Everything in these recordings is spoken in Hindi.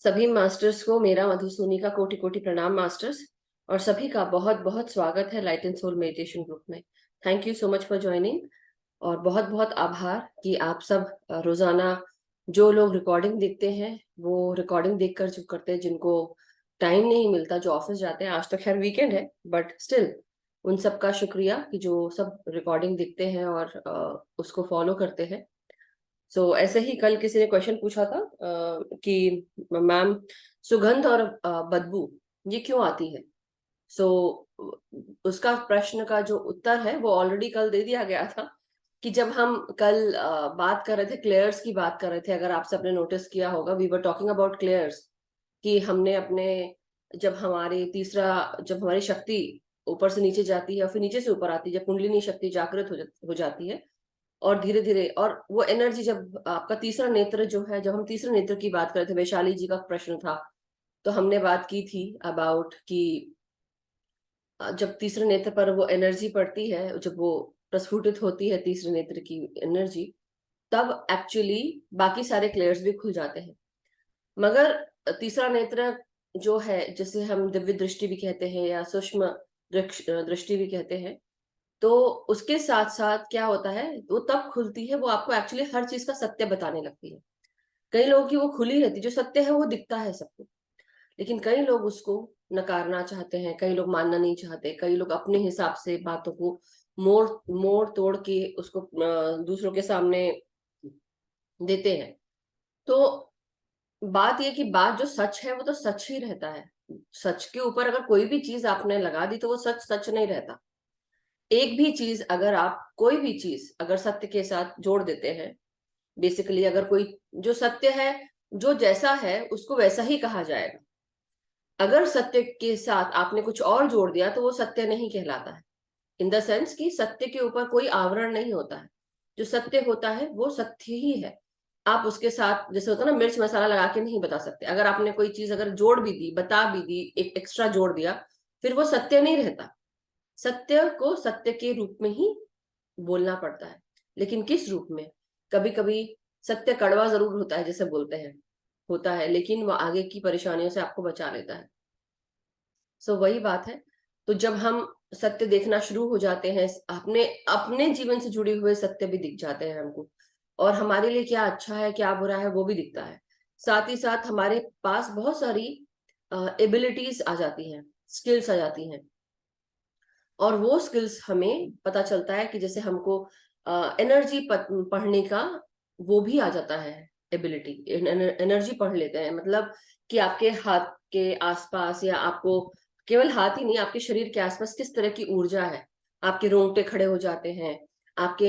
सभी मास्टर्स को मेरा मधुसूनी का कोटि कोटि प्रणाम मास्टर्स। और सभी का बहुत बहुत स्वागत है light and soul meditation group में। Thank you so much for joining. और बहुत बहुत आभार कि आप सब रोजाना जो लोग रिकॉर्डिंग देखते हैं वो रिकॉर्डिंग देखकर जो करते हैं, जिनको टाइम नहीं मिलता, जो ऑफिस जाते हैं। आज तो खैर वीकेंड है बट स्टिल उन सब का शुक्रिया कि जो सब रिकॉर्डिंग देखते हैं और उसको फॉलो करते हैं। ऐसे ही कल किसी ने क्वेश्चन पूछा था कि मैम, सुगंध और बदबू ये क्यों आती है। सो उसका प्रश्न का जो उत्तर है वो ऑलरेडी कल दे दिया गया था कि जब हम कल बात कर रहे थे, क्लेयर्स की बात कर रहे थे। अगर आप सबने नोटिस किया होगा, we were talking about Claire's कि हमने अपने जब हमारी शक्ति ऊपर से नीचे जाती है और फिर नीचे से ऊपर आती है, जब कुंडलिनी शक्ति जागृत हो जाती है और धीरे धीरे, और वो एनर्जी, जब आपका तीसरा नेत्र जो है, जब हम तीसरे नेत्र की बात कर रहे थे, वैशाली जी का प्रश्न था, तो हमने बात की थी अबाउट कि जब तीसरे नेत्र पर वो एनर्जी पड़ती है, जब वो प्रस्फुटित होती है तीसरे नेत्र की एनर्जी, तब एक्चुअली बाकी सारे क्लेयर्स भी खुल जाते हैं। मगर तीसरा नेत्र जो है, जिसे हम दिव्य दृष्टि भी कहते हैं या सूक्ष्म दृष्टि भी कहते हैं, तो उसके साथ साथ क्या होता है, वो तब खुलती है, वो आपको एक्चुअली हर चीज का सत्य बताने लगती है। कई लोगों की वो खुली रहती है, जो सत्य है वो दिखता है सबको, लेकिन कई लोग उसको नकारना चाहते हैं, कई लोग मानना नहीं चाहते, कई लोग अपने हिसाब से बातों को मोड़ मोड़ तोड़ के उसको दूसरों के सामने देते हैं। तो बात ये कि बात जो सच है वो तो सच ही रहता है। सच के ऊपर अगर कोई भी चीज आपने लगा दी तो वो सच सच नहीं रहता। एक भी चीज अगर आप, कोई भी चीज अगर सत्य के साथ जोड़ देते हैं, बेसिकली अगर कोई, जो सत्य है, जो जैसा है उसको वैसा ही कहा जाएगा। अगर सत्य के साथ आपने कुछ और जोड़ दिया तो वो सत्य नहीं कहलाता है। इन द सेंस कि सत्य के ऊपर कोई आवरण नहीं होता है। जो सत्य होता है वो सत्य ही है। आप उसके साथ, जैसे होता है ना, मिर्च मसाला लगा के नहीं बता सकते। अगर आपने कोई चीज अगर जोड़ भी दी, बता भी दी, एक एक्स्ट्रा जोड़ दिया, फिर वो सत्य नहीं रहता। सत्य को सत्य के रूप में ही बोलना पड़ता है। लेकिन किस रूप में? कभी कभी सत्य कड़वा जरूर होता है, जैसे बोलते हैं, होता है, लेकिन वो आगे की परेशानियों से आपको बचा लेता है। वही बात है। तो जब हम सत्य देखना शुरू हो जाते हैं, अपने अपने जीवन से जुड़े हुए सत्य भी दिख जाते हैं हमको, और हमारे लिए क्या अच्छा है क्या बुरा है वो भी दिखता है। साथ ही साथ हमारे पास बहुत सारी एबिलिटीज आ जाती हैं, स्किल्स आ जाती हैं। और वो स्किल्स हमें पता चलता है कि जैसे हमको एनर्जी पढ़ने का वो भी आ जाता है, एबिलिटी। एनर्जी पढ़ लेते हैं, मतलब कि आपके हाथ के आसपास, या आपको केवल हाथ ही नहीं, आपके शरीर के आसपास किस तरह की ऊर्जा है। आपके रोंगटे खड़े हो जाते हैं, आपके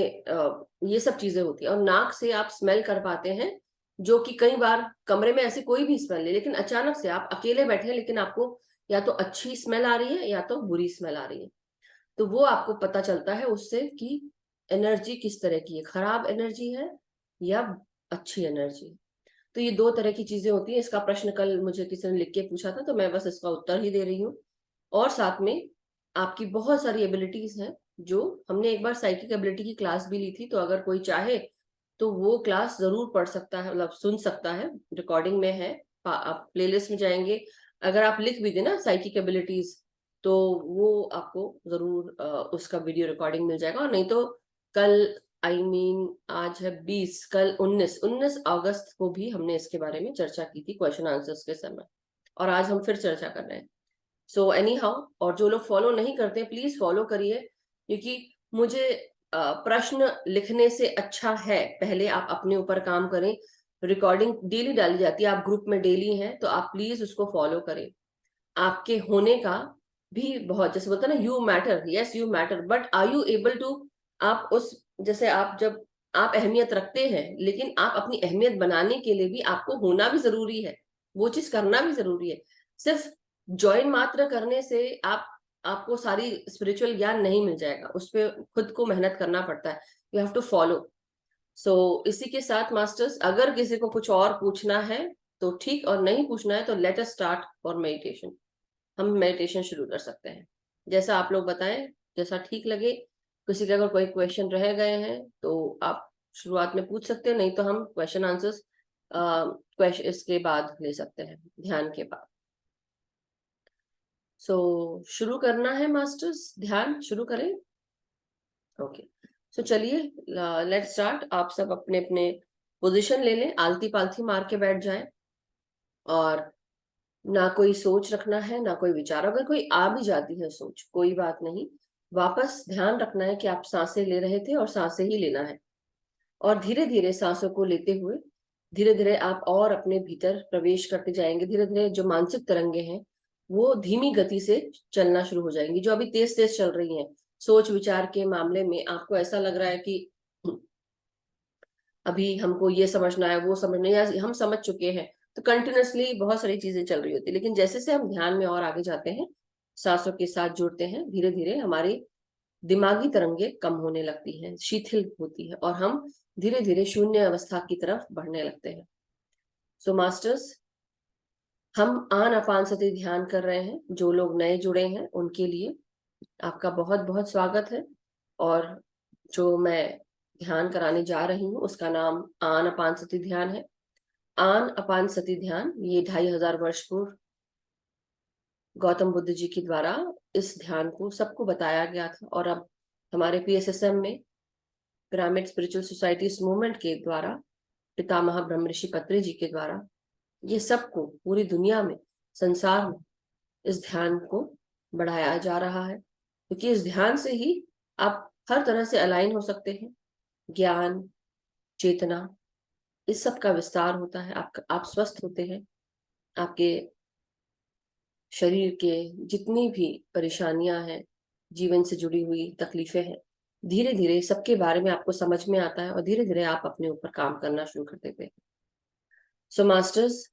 ये सब चीजें होती है। और नाक से आप स्मेल कर पाते हैं, जो कि कई बार कमरे में ऐसी कोई भी स्मेल नहीं, लेकिन अचानक से आप अकेले बैठे हैं, लेकिन आपको या तो अच्छी स्मेल आ रही है या तो बुरी स्मेल आ रही है। तो वो आपको पता चलता है उससे कि एनर्जी किस तरह की है, खराब एनर्जी है या अच्छी एनर्जी है। तो ये दो तरह की चीजें होती हैं। इसका प्रश्न कल मुझे किसी ने लिख के पूछा था, तो मैं बस इसका उत्तर ही दे रही हूँ। और साथ में आपकी बहुत सारी एबिलिटीज हैं, जो हमने एक बार साइकिक एबिलिटी की क्लास भी ली थी, तो अगर कोई चाहे तो वो क्लास जरूर पढ़ सकता है, मतलब सुन सकता है, रिकॉर्डिंग में है। आप प्लेलिस्ट में जाएंगे, अगर आप लिख भी देना साइकिक एबिलिटीज, तो वो आपको जरूर उसका वीडियो रिकॉर्डिंग मिल जाएगा। और नहीं तो कल, आज है 20, कल 19 अगस्त को भी हमने इसके बारे में चर्चा की थी क्वेश्चन आंसर्स के समय, और आज हम फिर चर्चा कर रहे हैं। एनी हाउ, और जो लोग फॉलो नहीं करते प्लीज फॉलो करिए, क्योंकि मुझे प्रश्न लिखने से अच्छा है पहले आप अपने ऊपर काम करें। रिकॉर्डिंग डेली डाली जाती है, आप ग्रुप में डेली हैं, तो आप प्लीज उसको फॉलो करें। आपके होने का भी बहुत, जैसे बोलते हैं ना, you matter, yes you matter, but are you able to, आप उस, जैसे आप जब आप अहमियत रखते हैं, लेकिन आप अपनी अहमियत बनाने के लिए भी आपको होना भी जरूरी है, वो चीज करना भी जरूरी है। सिर्फ ज्वाइन मात्र करने से आपको सारी स्पिरिचुअल ज्ञान नहीं मिल जाएगा, उस पर खुद को मेहनत करना पड़ता है। You have to follow. इसी के साथ मास्टर्स, अगर किसी को कुछ और पूछना है तो ठीक, और नहीं पूछना है तो let us start for meditation. हम मेडिटेशन शुरू कर सकते हैं, जैसा आप लोग बताएं, जैसा ठीक लगे। किसी के अगर कोई क्वेश्चन रह गए हैं तो आप शुरुआत में पूछ सकते हैं, नहीं तो हम क्वेश्चन आंसर्स क्वेश्चन इसके बाद ले सकते हैं, ध्यान के बाद। सो शुरू करना है मास्टर्स, ध्यान शुरू करें। ओके, सो चलिए लेट्स स्टार्ट। आप सब अपने अपने पोजीशन ले लें, आलती पालती मार के बैठ जाएं, और ना कोई सोच रखना है ना कोई विचार। अगर कोई आ भी जाती है सोच, कोई बात नहीं, वापस ध्यान रखना है कि आप सांसें ले रहे थे और सांसें ही लेना है। और धीरे धीरे सांसों को लेते हुए धीरे धीरे आप और अपने भीतर प्रवेश करते जाएंगे। धीरे धीरे जो मानसिक तरंगे हैं वो धीमी गति से चलना शुरू हो जाएंगी। जो अभी तेज तेज चल रही हैं सोच विचार के मामले में, आपको ऐसा लग रहा है कि अभी हमको ये समझना है वो समझना है, या हम समझ चुके हैं, तो कंटिन्यूअसली बहुत सारी चीजें चल रही होती है। लेकिन जैसे से हम ध्यान में और आगे जाते हैं, सांसों के साथ जुड़ते हैं, धीरे धीरे हमारी दिमागी तरंगे कम होने लगती हैं, शिथिल होती है, और हम धीरे धीरे शून्य अवस्था की तरफ बढ़ने लगते हैं। सो मास्टर्स, हम आन अपान सती ध्यान कर रहे हैं। जो लोग नए जुड़े हैं उनके लिए आपका बहुत बहुत स्वागत है। और जो मैं ध्यान कराने जा रही हूँ उसका नाम आन अपान सती ध्यान है। आन अपान सती ध्यान ये 2500 वर्ष पूर्व गौतम बुद्ध जी के द्वारा इस ध्यान को सबको बताया गया था, और अब हमारे पीएसएसएम में, पिरामिड स्पिरिचुअल सोसाइटी मूवमेंट के द्वारा, पितामह ब्रह्मऋषि पत्री जी के द्वारा, ये सबको पूरी दुनिया में, संसार में इस ध्यान को बढ़ाया जा रहा है। क्योंकि इस ध्यान से ही आप हर तरह से अलाइन हो सकते हैं। ज्ञान, चेतना, इस सब का विस्तार होता है। आप स्वस्थ होते हैं। आपके शरीर के जितनी भी परेशानियां हैं, जीवन से जुड़ी हुई तकलीफें हैं, धीरे धीरे सबके बारे में आपको समझ में आता है, और धीरे धीरे आप अपने ऊपर काम करना शुरू कर देते हैं। सो मास्टर्स,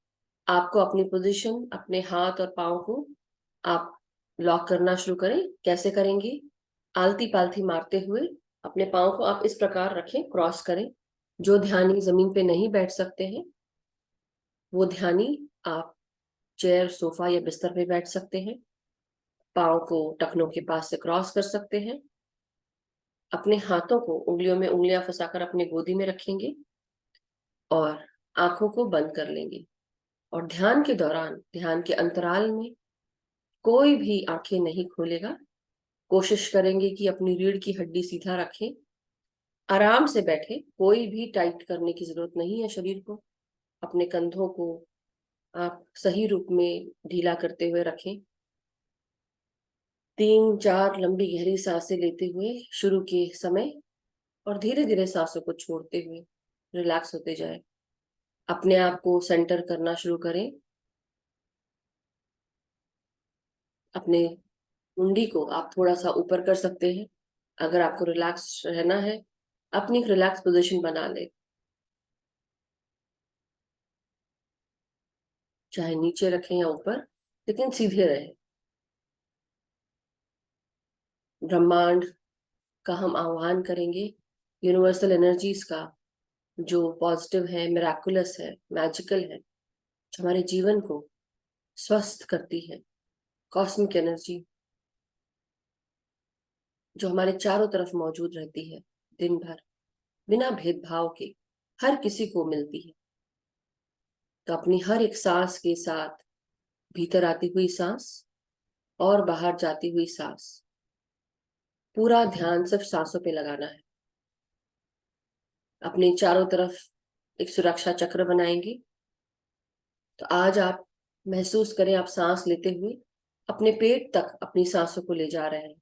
आपको अपनी पोजीशन, अपने हाथ और पाँव को आप लॉक करना शुरू करें। कैसे करेंगे? आलती पालती मारते हुए अपने पाँव को आप इस प्रकार रखें, क्रॉस करें। जो ध्यानी जमीन पे नहीं बैठ सकते हैं, वो ध्यानी आप चेयर, सोफा या बिस्तर पे बैठ सकते हैं। पाँव को टखनों के पास से क्रॉस कर सकते हैं। अपने हाथों को उंगलियों में उंगलियां फंसाकर अपने गोदी में रखेंगे, और आंखों को बंद कर लेंगे। और ध्यान के दौरान, ध्यान के अंतराल में कोई भी आंखें नहीं खोलेगा। कोशिश करेंगे कि अपनी रीढ़ की हड्डी सीधा रखें, आराम से बैठे, कोई भी टाइट करने की जरूरत नहीं है शरीर को। अपने कंधों को आप सही रूप में ढीला करते हुए रखें। 3-4 लंबी गहरी सांसें लेते हुए शुरू के समय, और धीरे धीरे सांसों को छोड़ते हुए रिलैक्स होते जाए। अपने आप को सेंटर करना शुरू करें। अपने मुंडी को आप थोड़ा सा ऊपर कर सकते हैं। अगर आपको रिलैक्स रहना है, अपनी एक रिलैक्स पोजीशन बना ले, चाहे नीचे रखें या ऊपर, लेकिन सीधे रहे। ब्रह्मांड का हम आह्वान करेंगे, यूनिवर्सल एनर्जीज का, जो पॉजिटिव है, मिराकुलस है, मैजिकल है, जो हमारे जीवन को स्वस्थ करती है। कॉस्मिक एनर्जी जो हमारे चारों तरफ मौजूद रहती है दिन भर, बिना भेदभाव के हर किसी को मिलती है। तो अपनी हर एक सांस के साथ, भीतर आती हुई सांस और बाहर जाती हुई सांस, पूरा ध्यान सिर्फ सांसों पे लगाना है। अपने चारों तरफ एक सुरक्षा चक्र बनाएंगे। तो आज आप महसूस करें, आप सांस लेते हुए अपने पेट तक अपनी सांसों को ले जा रहे हैं।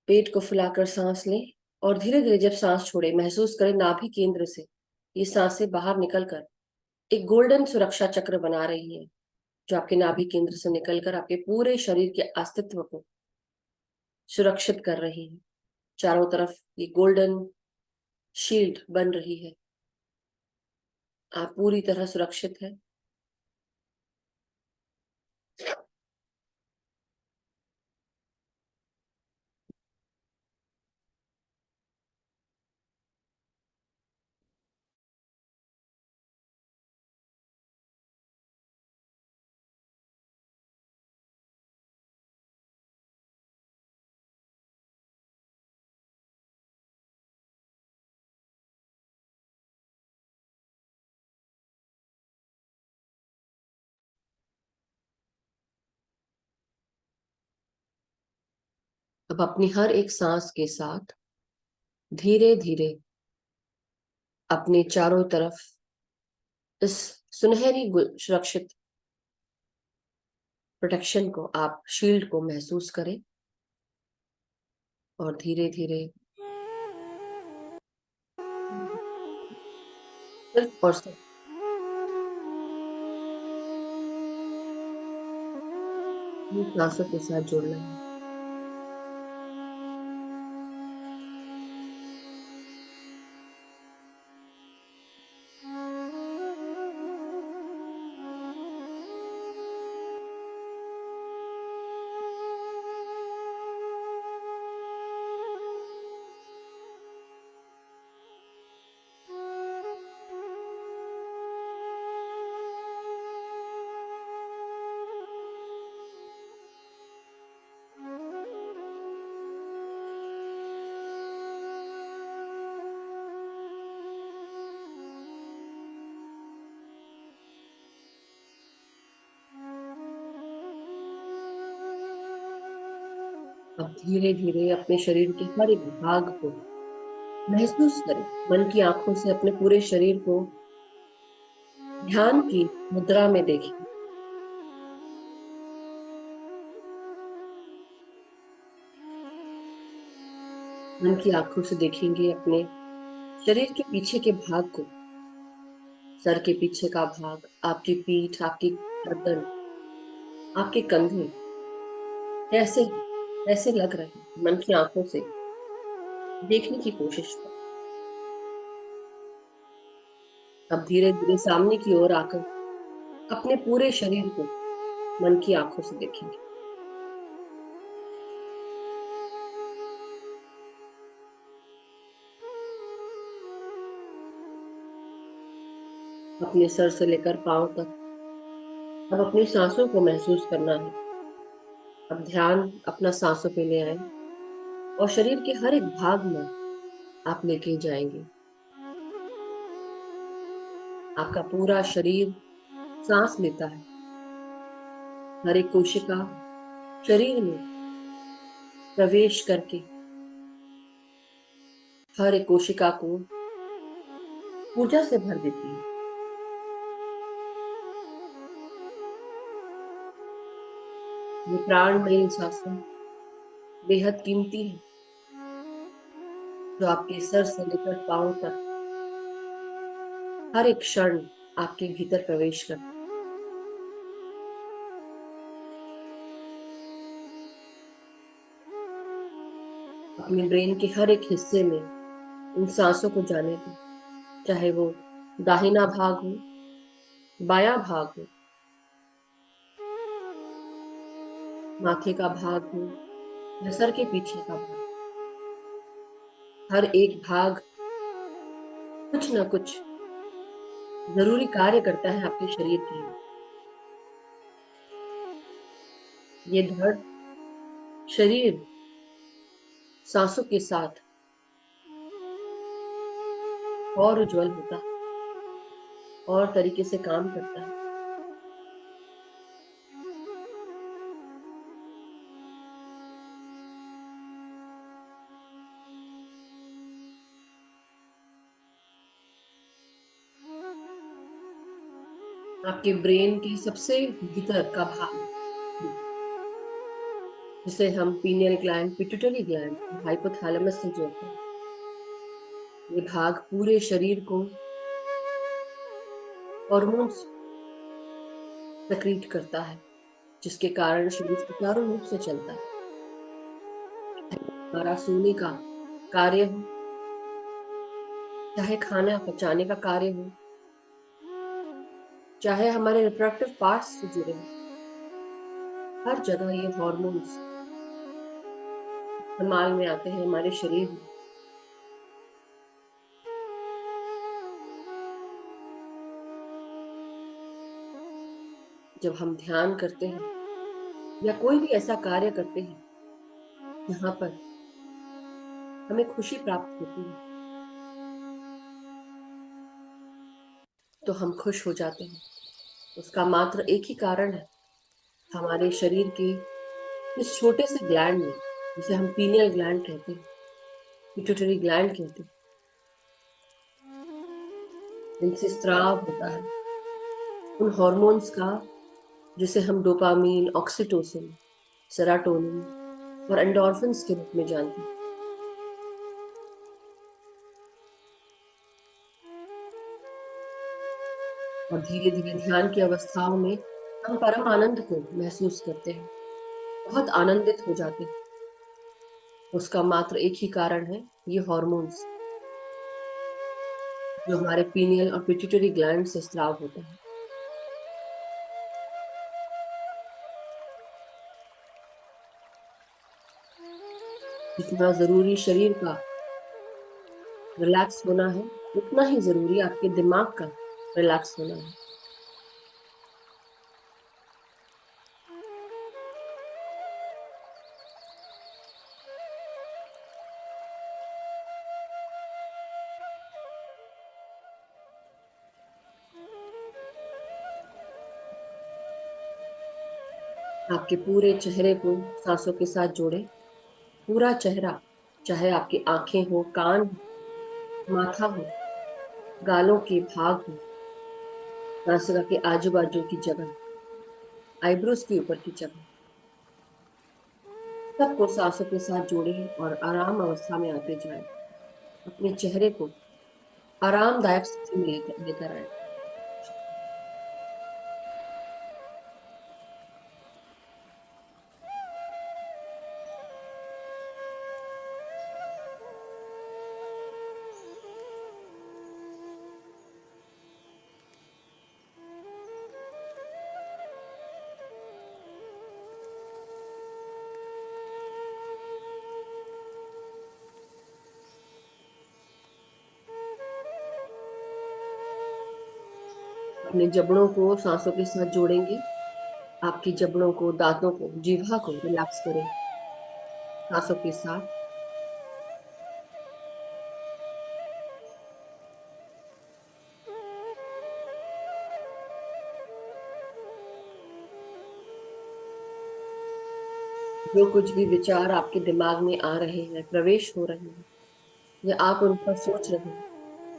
पेट को फुलाकर सांस लें, और धीरे धीरे जब सांस छोड़े, महसूस करें नाभि केंद्र से ये सांसें बाहर निकलकर एक गोल्डन सुरक्षा चक्र बना रही है, जो आपके नाभि केंद्र से निकलकर आपके पूरे शरीर के अस्तित्व को सुरक्षित कर रही है। चारों तरफ ये गोल्डन शील्ड बन रही है। आप पूरी तरह सुरक्षित है। अब अपनी हर एक सांस के साथ धीरे धीरे अपने चारों तरफ इस सुनहरी सुरक्षित प्रोटेक्शन को, आप शील्ड को महसूस करें और धीरे धीरे सिर्फ और सिर्फ अपनी सांसों के साथ जुड़ना है। अब धीरे धीरे अपने शरीर के हर एक भाग को महसूस करें। मन की आंखों से अपने पूरे शरीर को ध्यान की मुद्रा में देखें। मन की आंखों से देखेंगे अपने शरीर के पीछे के भाग को, सर के पीछे का भाग, आपकी पीठ, आपकी गर्दन, आपके कंधे कैसे कैसे लग रहे हैं। मन की आंखों से देखने की कोशिश करें। अब धीरे धीरे सामने की ओर आकर अपने पूरे शरीर को मन की आंखों से देखेंगे। अपने सर से लेकर पांव तक अब अपनी सांसों को महसूस करना है। अब ध्यान अपना सांसों पे ले आए और शरीर के हर एक भाग में आप लेके जाएंगे। आपका पूरा शरीर सांस लेता है। हर एक कोशिका शरीर में प्रवेश करके हर एक कोशिका को ऊर्जा से भर देती है। ये प्राणमयी सांसें बेहद कीमती है, जो आपके सर से लेकर पांव तक हर एक क्षण आपके भीतर प्रवेश करती है। अपने ब्रेन के हर एक हिस्से में इन सांसों को जाने दें, चाहे वो दाहिना भाग हो, बायां भाग हो, माथे का भाग हो या सर के पीछे का भाग। हर एक भाग कुछ ना कुछ जरूरी कार्य करता है आपके शरीर के लिए। ये धड़ शरीर सांसों के साथ और उज्जवल होता है, और तरीके से काम करता है। आपके ब्रेन के सबसे भीतर का भाग, जिसे हम pineal gland, pituitary gland, hypothalamus से जोड़ते हैं, ये भाग पूरे शरीर को हॉर्मोन्स सक्रिय करता है, जिसके कारण शरीर सुचारू रूप से चलता है। हमारा सोने का कार्य हो, चाहे खाना पचाने का कार्य हो, चाहे हमारे रिप्रोडक्टिव पार्ट्स से जुड़े हो, हर जगह ये हॉर्मोन्स इस्तेमाल में आते हैं हमारे शरीर में। जब हम ध्यान करते हैं या कोई भी ऐसा कार्य करते हैं जहां पर हमें खुशी प्राप्त होती है, तो हम खुश हो जाते हैं। उसका मात्र एक ही कारण है, हमारे शरीर के इस छोटे से ग्लैंड में जिसे हम पीनियल ग्लैंड कहते हैं, पिट्यूटरी ग्लैंड कहते हैं, इनसे स्राव होता है उन हॉर्मोन्स का जिसे हम डोपामीन, ऑक्सीटोसिन, सेरोटोनिन और एंडोर्फिन्स के रूप में जानते हैं। और धीरे धीरे ध्यान की अवस्थाओं में हम परम आनंद को महसूस करते हैं, बहुत आनंदित हो जाते हैं। उसका मात्र एक ही कारण है, ये हॉर्मोन्स जो हमारे पीनियल और पिट्यूटरी ग्लैंड से स्राव होता है। जितना जरूरी शरीर का रिलैक्स होना है, उतना ही जरूरी आपके दिमाग का रिलैक्स होना है। आपके पूरे चेहरे को सांसों के साथ जोड़े, पूरा चेहरा, चाहे आपकी आंखें हो, कान हो, माथा हो, गालों के भाग हो, नासिका के आजू बाजू की जगह, आईब्रोज के ऊपर की जगह, सबको सांसों के साथ जोड़े और आराम अवस्था में आते जाए। अपने चेहरे को आरामदायक स्थिति में लेकर लेकर आए। अपने जबड़ों को सांसों के साथ जोड़ेंगे। आपकी जबड़ों को, दांतों को, जीवा को रिलैक्स करें सांसों के साथ। जो कुछ भी विचार आपके दिमाग में आ रहे हैं, प्रवेश हो रहे हैं, या आप उन पर सोच रहे हैं,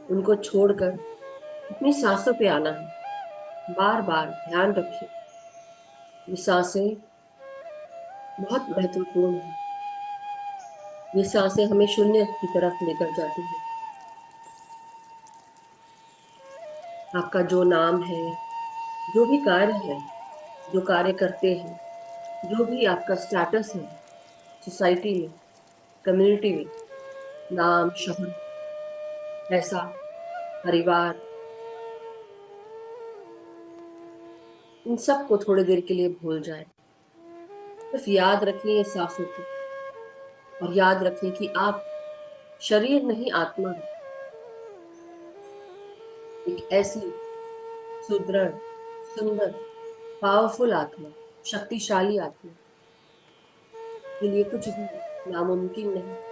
उनको छोड़कर अपनी सांसों पे आना है। बार बार ध्यान रखिए, ये सांसें बहुत महत्वपूर्ण है। ये सांसें हमें शून्य की तरफ लेकर जाती है। आपका जो नाम है, जो भी कार्य है, जो कार्य करते हैं, जो भी आपका स्टेटस है सोसाइटी में, कम्युनिटी में, नाम, शहर, पैसा, परिवार, इन सब को थोड़ी देर के लिए भूल जाए। सिर्फ याद रखिए ये सांसों को, और याद रखिए कि आप शरीर नहीं, आत्मा है। एक ऐसी सुदृढ़, सुंदर, पावरफुल आत्मा, शक्तिशाली आत्मा, के लिए कुछ भी नामुमकिन नहीं।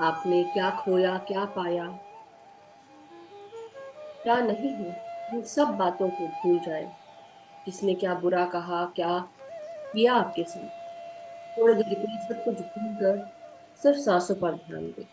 आपने क्या खोया, क्या पाया, क्या नहीं है, इन सब बातों को भूल जाए। किसने क्या बुरा कहा, क्या किया आपके साथ, थोड़ी देर के लिए सब कुछ भूल कर सिर्फ सांसों पर ध्यान दें।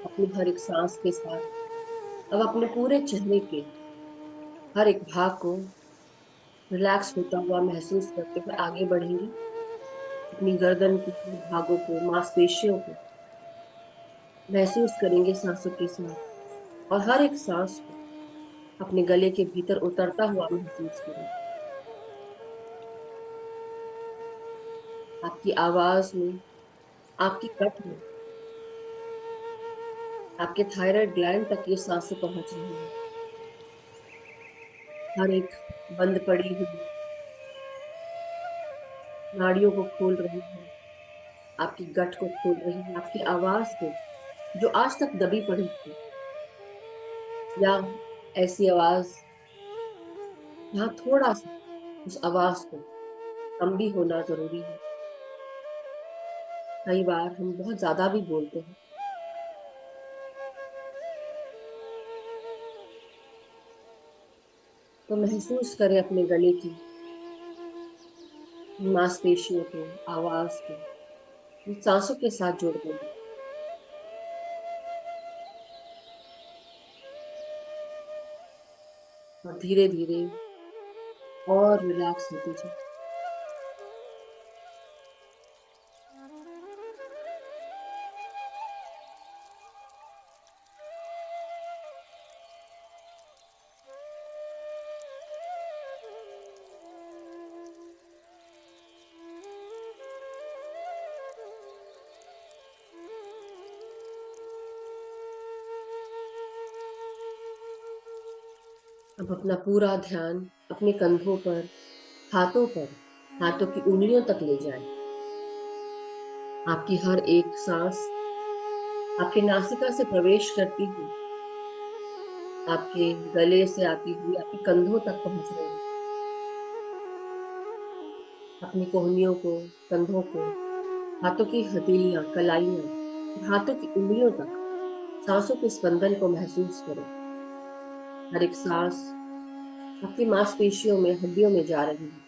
अपनी हर एक सांस के साथ अब अपने पूरे चेहरे के हर एक भाग को रिलैक्स होता हुआ महसूस करते हुए आगे बढ़ेंगे। अपनी गर्दन के भागों को, मांसपेशियों को महसूस करेंगे सांसों के साथ, और हर एक सांस को अपने गले के भीतर उतरता हुआ महसूस करें। आपकी आवाज में, आपकी कट में, आपके थायराइड ग्लैंड तक ये सांसें पहुंच रही हैं। हर एक बंद पड़ी हुई नाड़ियों को खोल रही है, आपकी गट को खोल रही है, आपकी आवाज को जो आज तक दबी पड़ी थी, या ऐसी आवाज जहाँ थोड़ा सा उस आवाज को कम भी होना जरूरी है। कई बार हम बहुत ज्यादा भी बोलते हैं। तो महसूस करें अपने गले की मांसपेशियों को, आवाज को सांसों के साथ जोड़ दें और धीरे धीरे और रिलैक्स होते जाए। अब अपना पूरा ध्यान अपने कंधों पर, हाथों पर, हाथों की उंगलियों तक ले जाएं। आपकी हर एक सांस आपके नासिका से प्रवेश करती हुई आपके गले से आती हुई आपके कंधों तक पहुंच रही है। अपनी कोहनियों को, कंधों को, हाथों की हथेलियां, कलाइयां, हाथों की उंगलियों तक सांसों के स्पंदन को महसूस करें। हर एक सांस आपकी मांसपेशियों में, हड्डियों में जा रही है।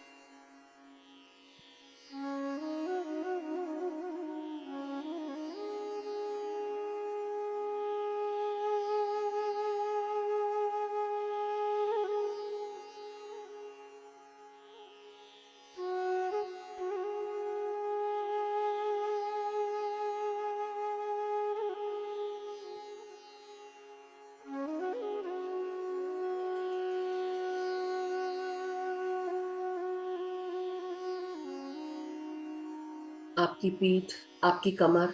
आपकी पीठ, आपकी कमर,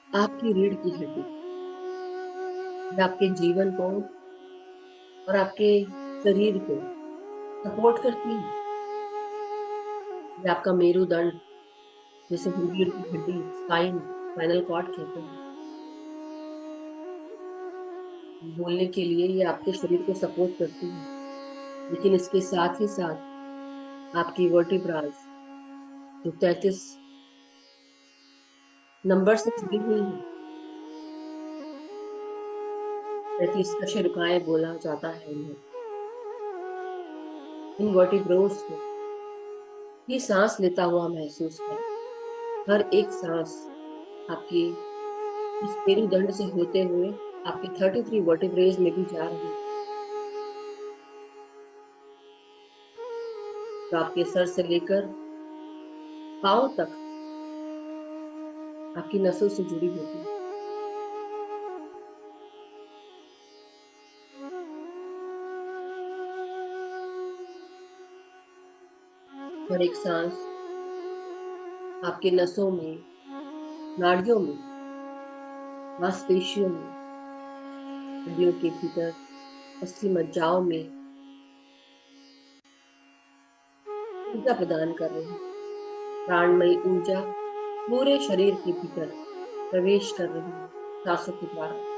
आपकी रीढ़ की हड्डी, ये आपके जीवन को और आपके शरीर को सपोर्ट करती है। ये आपका मेरुदंड, जिसे हम रीढ़ की हड्डी, स्पाइन, स्पाइनल कॉर्ड कहते हैं। बोलने के लिए ये आपके शरीर को सपोर्ट करती है, लेकिन इसके साथ ही साथ आपकी वर्टिब्रास जो 33 नंबर से जुड़ी हुई है, 33 कशेरुकाएं बोला जाता है इन्हें। इन वर्टिब्रोस को ये सांस लेता हुआ महसूस करें। हर एक सांस आपकी इस मेरुदंड से होते हुए आपके 33 वर्टिब्रेज में भी जा रही है, तो आपके सर से लेकर पांव तक आपकी नसों से जुड़ी होती है। हर एक सांस आपके नसों में, नाड़ियों में, मांसपेशियों में, हड्डियों के भीतर, अस्थि मज्जाओं में ऊर्जा प्रदान कर रही है। प्राणमयी ऊर्जा पूरे शरीर के भीतर प्रवेश कर रही है सांसों के द्वारा।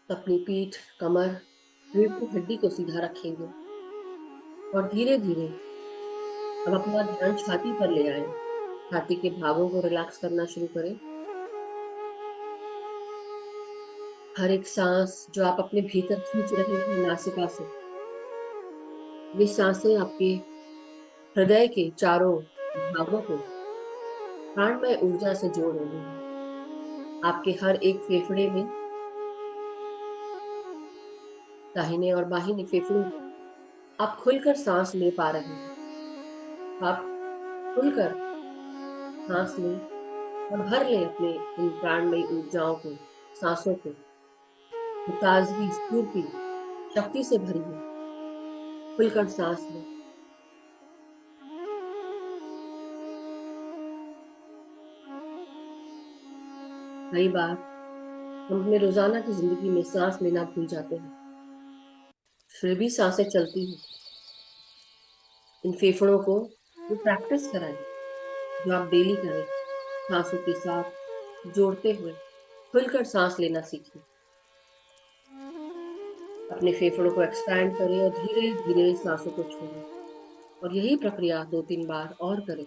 अपनी पीठ, कमर, रीढ़ की हड्डी को सीधा रखेंगे और धीरे-धीरे अब अपना ध्यान छाती पर ले आएँ। छाती के भागों को रिलैक्स करना शुरू करें। हर एक साँस जो आप अपने भीतर खींच रहे हैं नासिका से, ये साँसें आपके हृदय के चारों भागों को प्राणमय ऊर्जा से जोड़ रही हैं। आपके हर एक फेफड़े में, दाहिने और बाहिनी फेफड़ों में आप खुलकर साँस ले पा रहे हैं। आप खुलकर साँस लें और भर लें अपने इन प्राणमयी ऊर्जाओं को, साँसों को। वो ताज़गी, स्फूर्ति, शक्ति से भरी है। खुलकर साँस लें। कई बार हम अपने रोज़ाना की ज़िंदगी में साँस लेना भूल जाते हैं, फिर भी साँसें चलती हैं। इन फेफड़ों को वो प्रैक्टिस कराएँ, जो आप डेली करें, साँसों के साथ जोड़ते हुए खुलकर साँस लेना सीखें। अपने फेफड़ों को एक्सपैंड करें और धीरे-धीरे साँसों को छोड़ें और यही प्रक्रिया 2-3 बार और करें।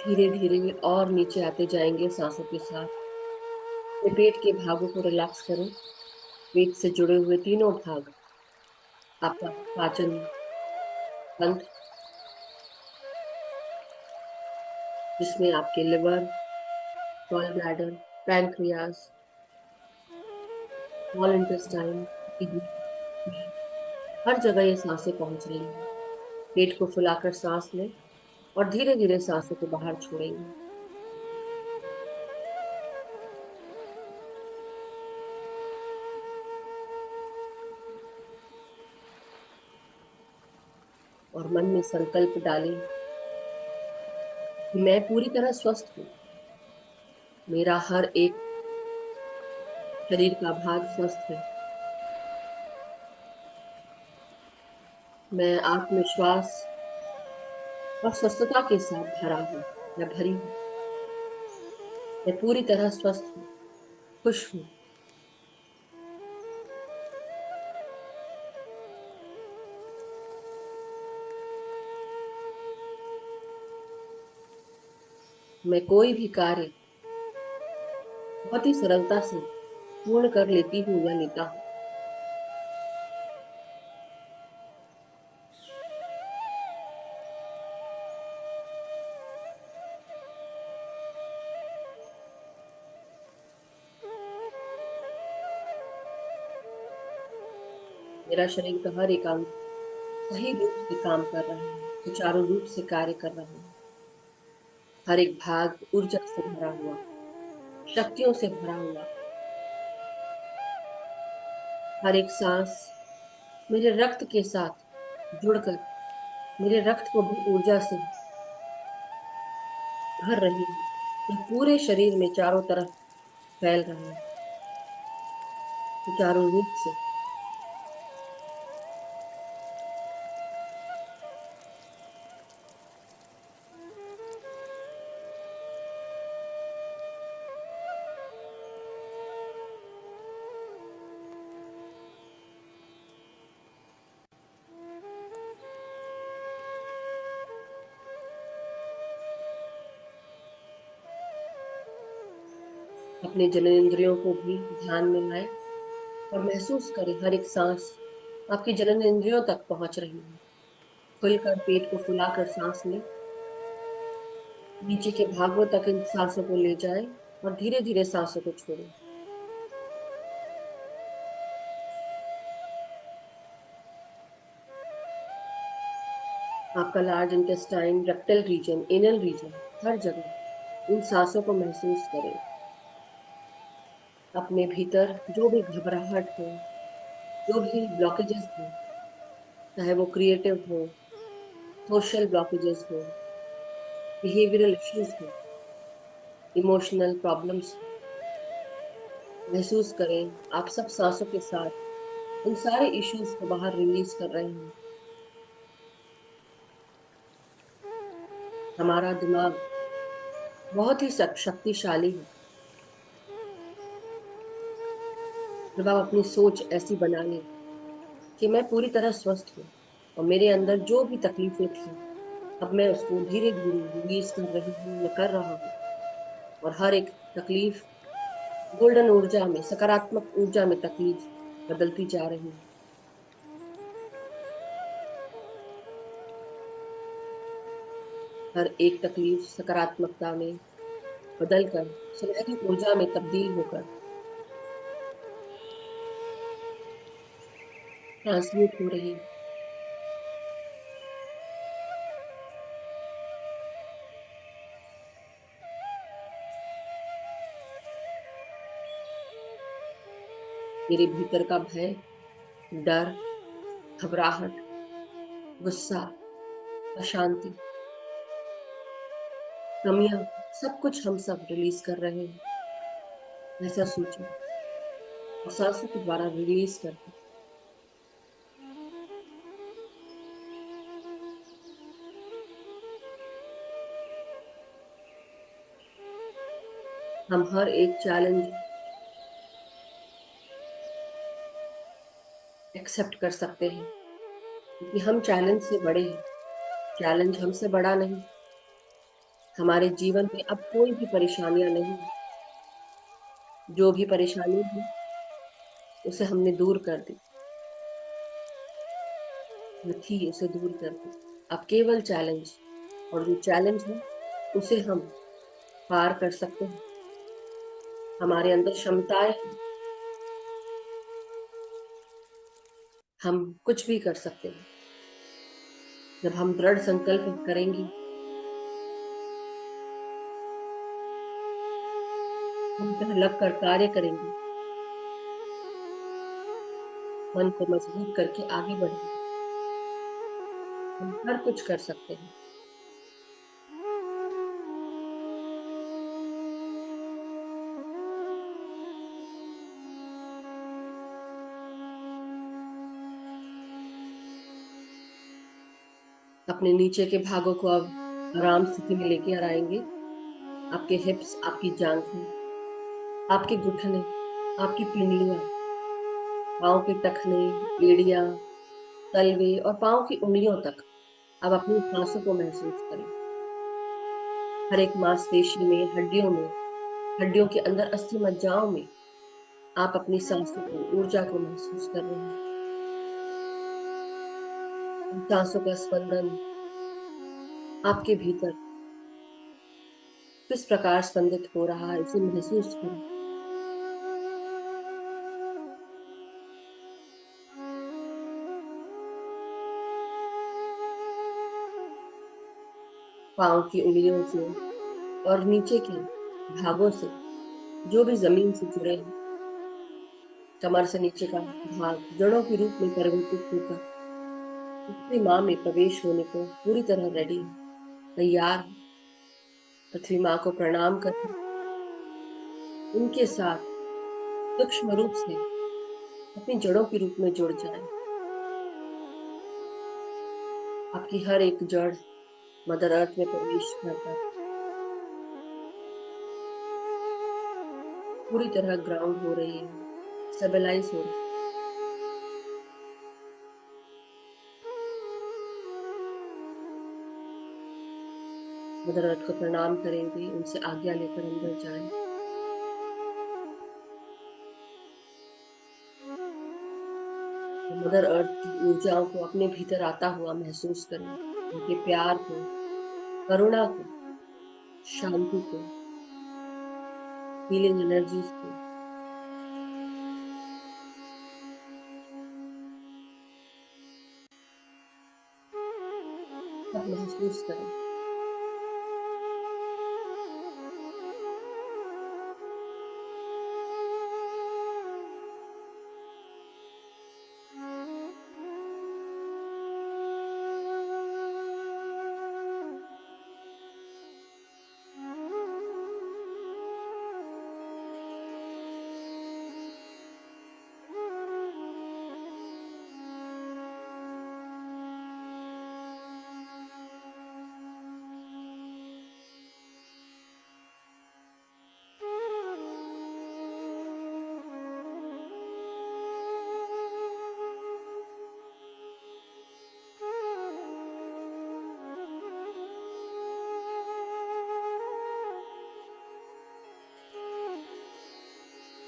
धीरे-धीरे और नीचे आते जाएँगे साँसों के साथ। अपने पेट के भागों को रिलैक्स करें। पेट से जुड़े हुए तीनों भाग, आपका पाचन तंत्र, जिसमें आपके liver, gall bladder, pancreas, small intestine, kidney, हर जगह ये साँसें पहुँच रही हैं। पेट को फुलाकर साँस लें और धीरे-धीरे साँसों को बाहर छोड़ेंगे। और मन में संकल्प डालें कि मैं पूरी तरह स्वस्थ हूँ। मेरा हर एक शरीर का भाग स्वस्थ है। मैं आत्मविश्वास और स्वस्थता के साथ भरा हूँ या भरी हूँ। मैं पूरी तरह स्वस्थ हूँ, खुश हूँ। मैं कोई भी कार्य बहुत ही सरलता से पूर्ण कर लेती हूँ या लेता हूँ। मेरा शरीर का हर एक अंग सही रूप से काम कर रहा है, सुचारू रूप से कार्य कर रहा है। हर एक भाग ऊर्जा से भरा हुआ, शक्तियों से भरा हुआ। हर एक सांस मेरे रक्त के साथ जुड़कर मेरे रक्त को भी ऊर्जा से भर रही है। ये पूरे शरीर में चारों तरफ फैल रहा है, सुचारू रूप से। अपने जननेंद्रियों को भी ध्यान में लाएं और महसूस करें हर एक सांस आपकी जननेंद्रियों तक पहुंच रही है। खुलकर पेट को फुलाकर सांस लें, नीचे के भागों तक इन सांसों को ले जाएं और धीरे धीरे सांसों को छोड़ें। आपका large intestine, rectal region, anal region, हर जगह इन सांसों को महसूस करें। अपने भीतर जो भी घबराहट हो, जो भी ब्लॉकेजेस हो, चाहे वो क्रिएटिव हो, सोशल ब्लॉकेजेस हो, बिहेवियरल इश्यूज हो, इमोशनल प्रॉब्लम्स हो, महसूस करें आप सब सांसों के साथ उन सारे इश्यूज को बाहर रिलीज कर रहे हैं। हमारा दिमाग बहुत ही शक्तिशाली है। जब आप अपनी सोच ऐसी बना लें कि मैं पूरी तरह स्वस्थ हूँ और मेरे अंदर जो भी तकलीफें थी, अब मैं उसको धीरे धीरे रिलीज कर रही हूँ या कर रहा हूँ, और हर एक तकलीफ गोल्डन ऊर्जा में, सकारात्मक ऊर्जा में तकलीफ बदलती जा रही है। हर एक तकलीफ सकारात्मकता में बदलकर सुनहरी ऊर्जा में तब्दील होकर ट्रांसम्यूट हो रही है। मेरे भीतर का भय, डर, घबराहट, गुस्सा, अशांति, कमियां, सब कुछ हम सब रिलीज कर रहे हैं। ऐसा सोचें और सांसों के द्वारा रिलीज करके हम हर एक चैलेंज एक्सेप्ट कर सकते हैं, क्योंकि हम चैलेंज से बड़े हैं। चैलेंज हमसे बड़ा नहीं। हमारे जीवन में अब कोई भी परेशानियां नहीं। जो भी परेशानी है उसे हमने दूर कर दी, जो थी उसे दूर कर दी। अब केवल चैलेंज, और जो चैलेंज है उसे हम पार कर सकते हैं। हमारे अंदर क्षमताएं हैं, हम कुछ भी कर सकते हैं। जब हम दृढ़ संकल्प करेंगे, हम तय लग कर कार्य करेंगे, मन को मजबूत करके आगे बढ़ेंगे, हम हर कुछ कर सकते हैं। अपने नीचे के भागों को अब आराम स्थिति में लेके आएंगे। आपके हिप्स, आपकी जांघें, आपके घुटने, आपकी पिंडलियां, पाँव के टखने, एड़ियां, तलवे और पाँव की उंगलियों तक अब अपनी सांसों को महसूस करें। हर एक मांसपेशी में, हड्डियों में, हड्डियों के अंदर अस्थि मज्जाओं में आप अपनी सांसों को, ऊर्जा को महसूस कर रहे हैं। उन सांसों का स्पंदन आपके भीतर किस प्रकार स्पंदित हो रहा है, इसे महसूस करें। पाँव की उंगलियों से और नीचे के भागों से जो भी जमीन से जुड़े हैं, कमर से नीचे का भाग जड़ों के रूप में परिवर्तित होकर पृथ्वी माँ में प्रवेश होने को पूरी तरह रेडी है, तैयार है। पृथ्वी माँ को प्रणाम करें, उनके साथ सूक्ष्म रूप से अपनी जड़ों के रूप में जुड़ जाएं। आपकी हर एक जड़ मदर अर्थ में प्रवेश करकर पूरी तरह ग्राउंड हो रही है, स्टेबलाइज हो रही है। मदर अर्थ को प्रणाम करेंगे, उनसे आज्ञा लेकर अंदर जाएं। मदर अर्थ की ऊर्जाओं को अपने भीतर आता हुआ महसूस करें, उनके प्यार को, करुणा को, शांति को, हीलिंग एनर्जीज को सब महसूस करें।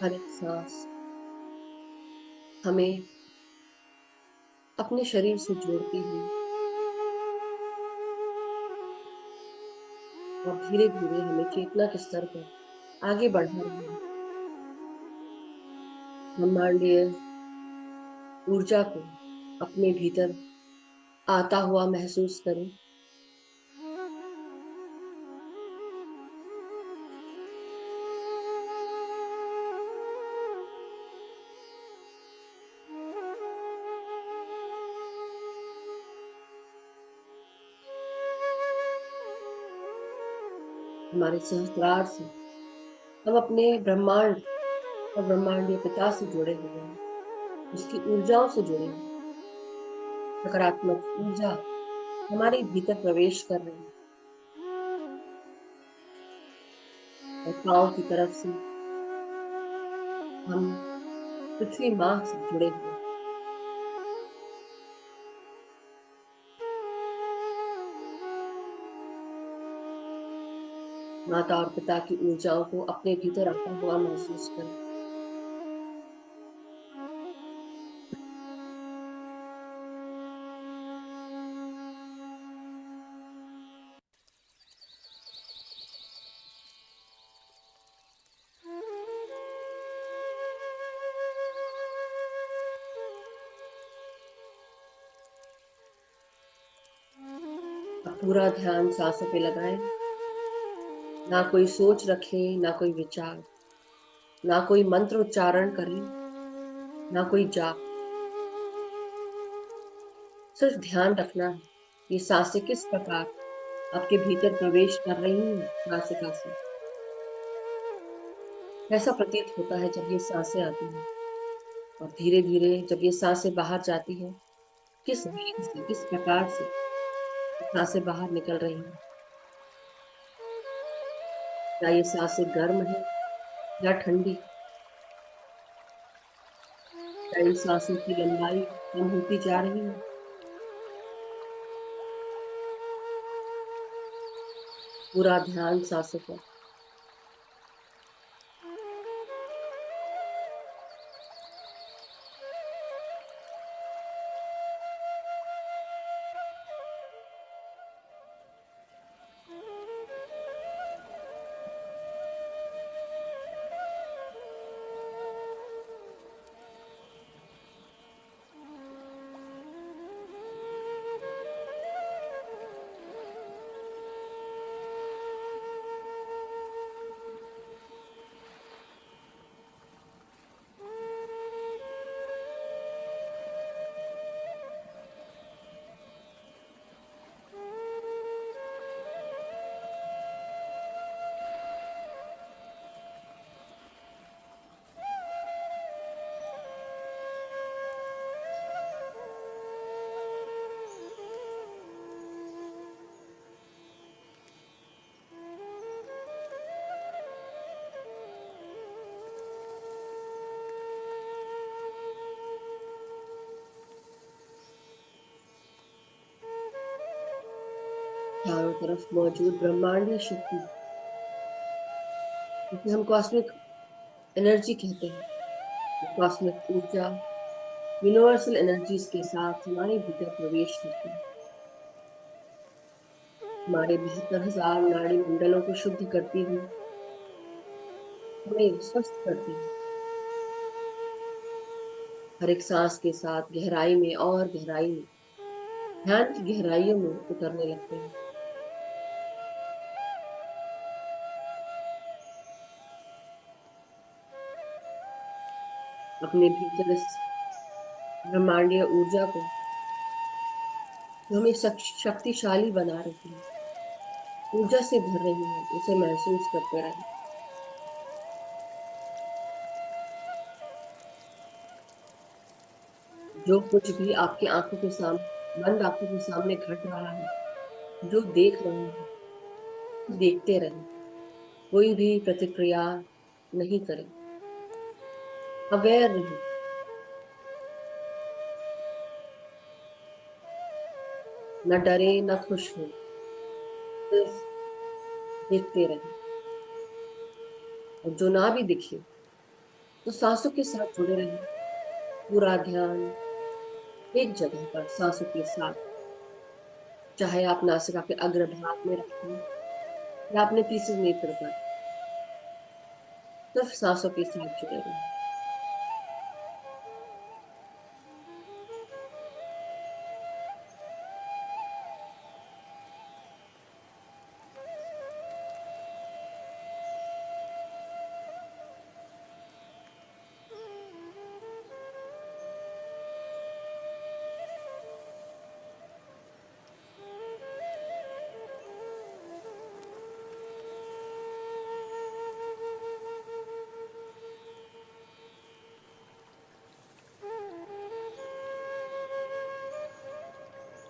हर एक सांस हमें अपने शरीर से जोड़ती हुई और धीरे-धीरे हमें चेतना के स्तर पर आगे बढ़ा रही है। ब्रह्मांडीय ऊर्जा को अपने भीतर आता हुआ महसूस करें। हमारे सहस्त्रार से हम अपने ब्रह्मांड और ब्रह्मांडीय पिता से जुड़े हुए हैं, उसकी ऊर्जाओं से जुड़े हैं। सकारात्मक ऊर्जा हमारे भीतर प्रवेश कर रही है और पाँव की तरफ से हम पृथ्वी माँ से जुड़े हुए हैं। माता और पिता की ऊर्जाओं को अपने भीतर आता हुआ महसूस करें। अब पूरा ध्यान सांसों पे लगाएं। ना कोई सोच रखें, ना कोई विचार, ना कोई मंत्र उच्चारण करें, ना कोई जाप। सिर्फ ध्यान रखना है ये सांसें किस प्रकार आपके भीतर प्रवेश कर रही हैं नासिका से। कैसा प्रतीत होता है जब ये सांसें आती हैं और धीरे धीरे जब ये सांसें बाहर जाती हैं, किस वेग से, किस प्रकार से ये सांसें बाहर निकल रही हैं। क्या ये सांसें गर्म है या ठंडी? क्या इन सांसों की लंबाई कम होती जा रही है? पूरा ध्यान सांसों पर। चारों तरफ मौजूद ब्रह्मांडीय शक्ति, जिसे हम कॉस्मिक एनर्जी कहते हैं, कॉस्मिक ऊर्जा यूनिवर्सल एनर्जीज के साथ हमारे भीतर प्रवेश करती है। हमारे 72,000 नाड़ी मंडलों को शुद्ध करती हुई हमें स्वस्थ करती है। हर एक सांस के साथ गहराई में और गहराई में, ध्यान की गहराइयों में उतरने लगते हैं। अपने भीतर इस ब्रह्मांडीय ऊर्जा को जो हमें शक्तिशाली बना रही है, ऊर्जा से भर रही है, उसे महसूस करते रहें। जो कुछ भी आपकी आंखों के सामने, बंद आंखों के सामने घट रहा है, जो देख रहे हैं, देखते रहें। कोई भी प्रतिक्रिया नहीं करें। अवेयर रहें। न डरे न खुश हो, सिर्फ देखते रहें। और जो ना भी दिखे तो सांसों के साथ जुड़े रहें, पूरा ध्यान एक जगह पर सांसों के साथ, चाहे आप नासिका के अग्रभाग में रखें या अपने तीसरे नेत्र पर, सिर्फ सांसों के साथ जुड़े रहें।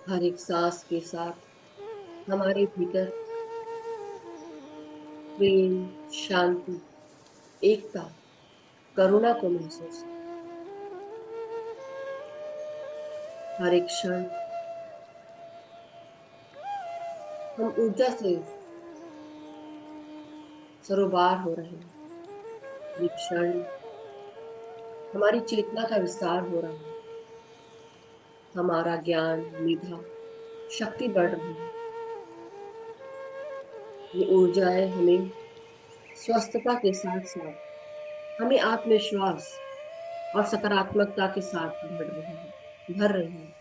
हर एक सांस के साथ हमारे भीतर प्रेम, शांति, एकता, करुणा को महसूस करें। हर एक क्षण हम ऊर्जा से सरोबार हो रहे हैं। ये क्षण हमारी चेतना का विस्तार हो रहा है। हमारा ज्ञान, मेधा, शक्ति बढ़ रही है। ये ऊर्जाएं हमें स्वस्थता के साथ साथ हमें आत्मविश्वास और सकारात्मकता के साथ बढ़ रही है, भर रही है।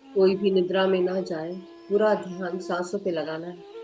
कोई भी निद्रा में ना जाए, पूरा ध्यान सांसों पे लगाना है।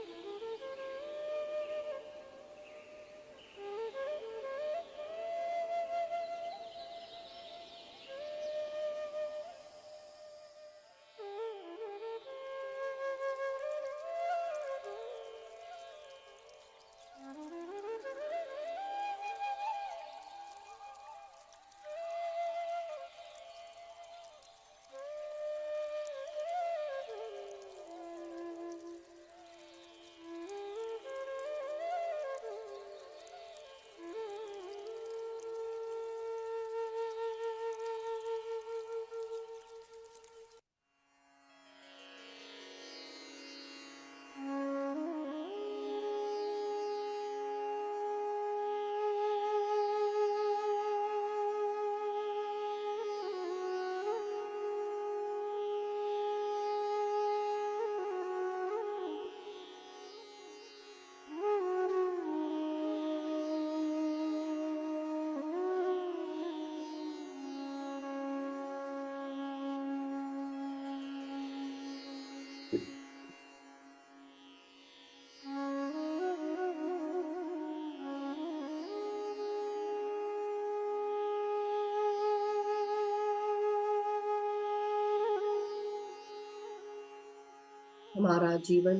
हमारा जीवन,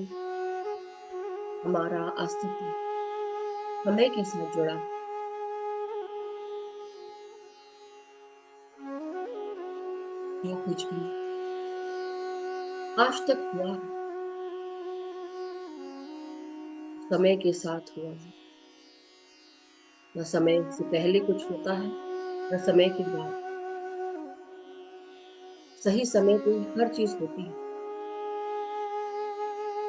हमारा अस्तित्व समय के साथ जुड़ा है। जो कुछ भी आज तक हुआ है, समय के साथ हुआ है। न समय से पहले कुछ होता है, न समय के बाद। सही समय पे हर चीज होती है।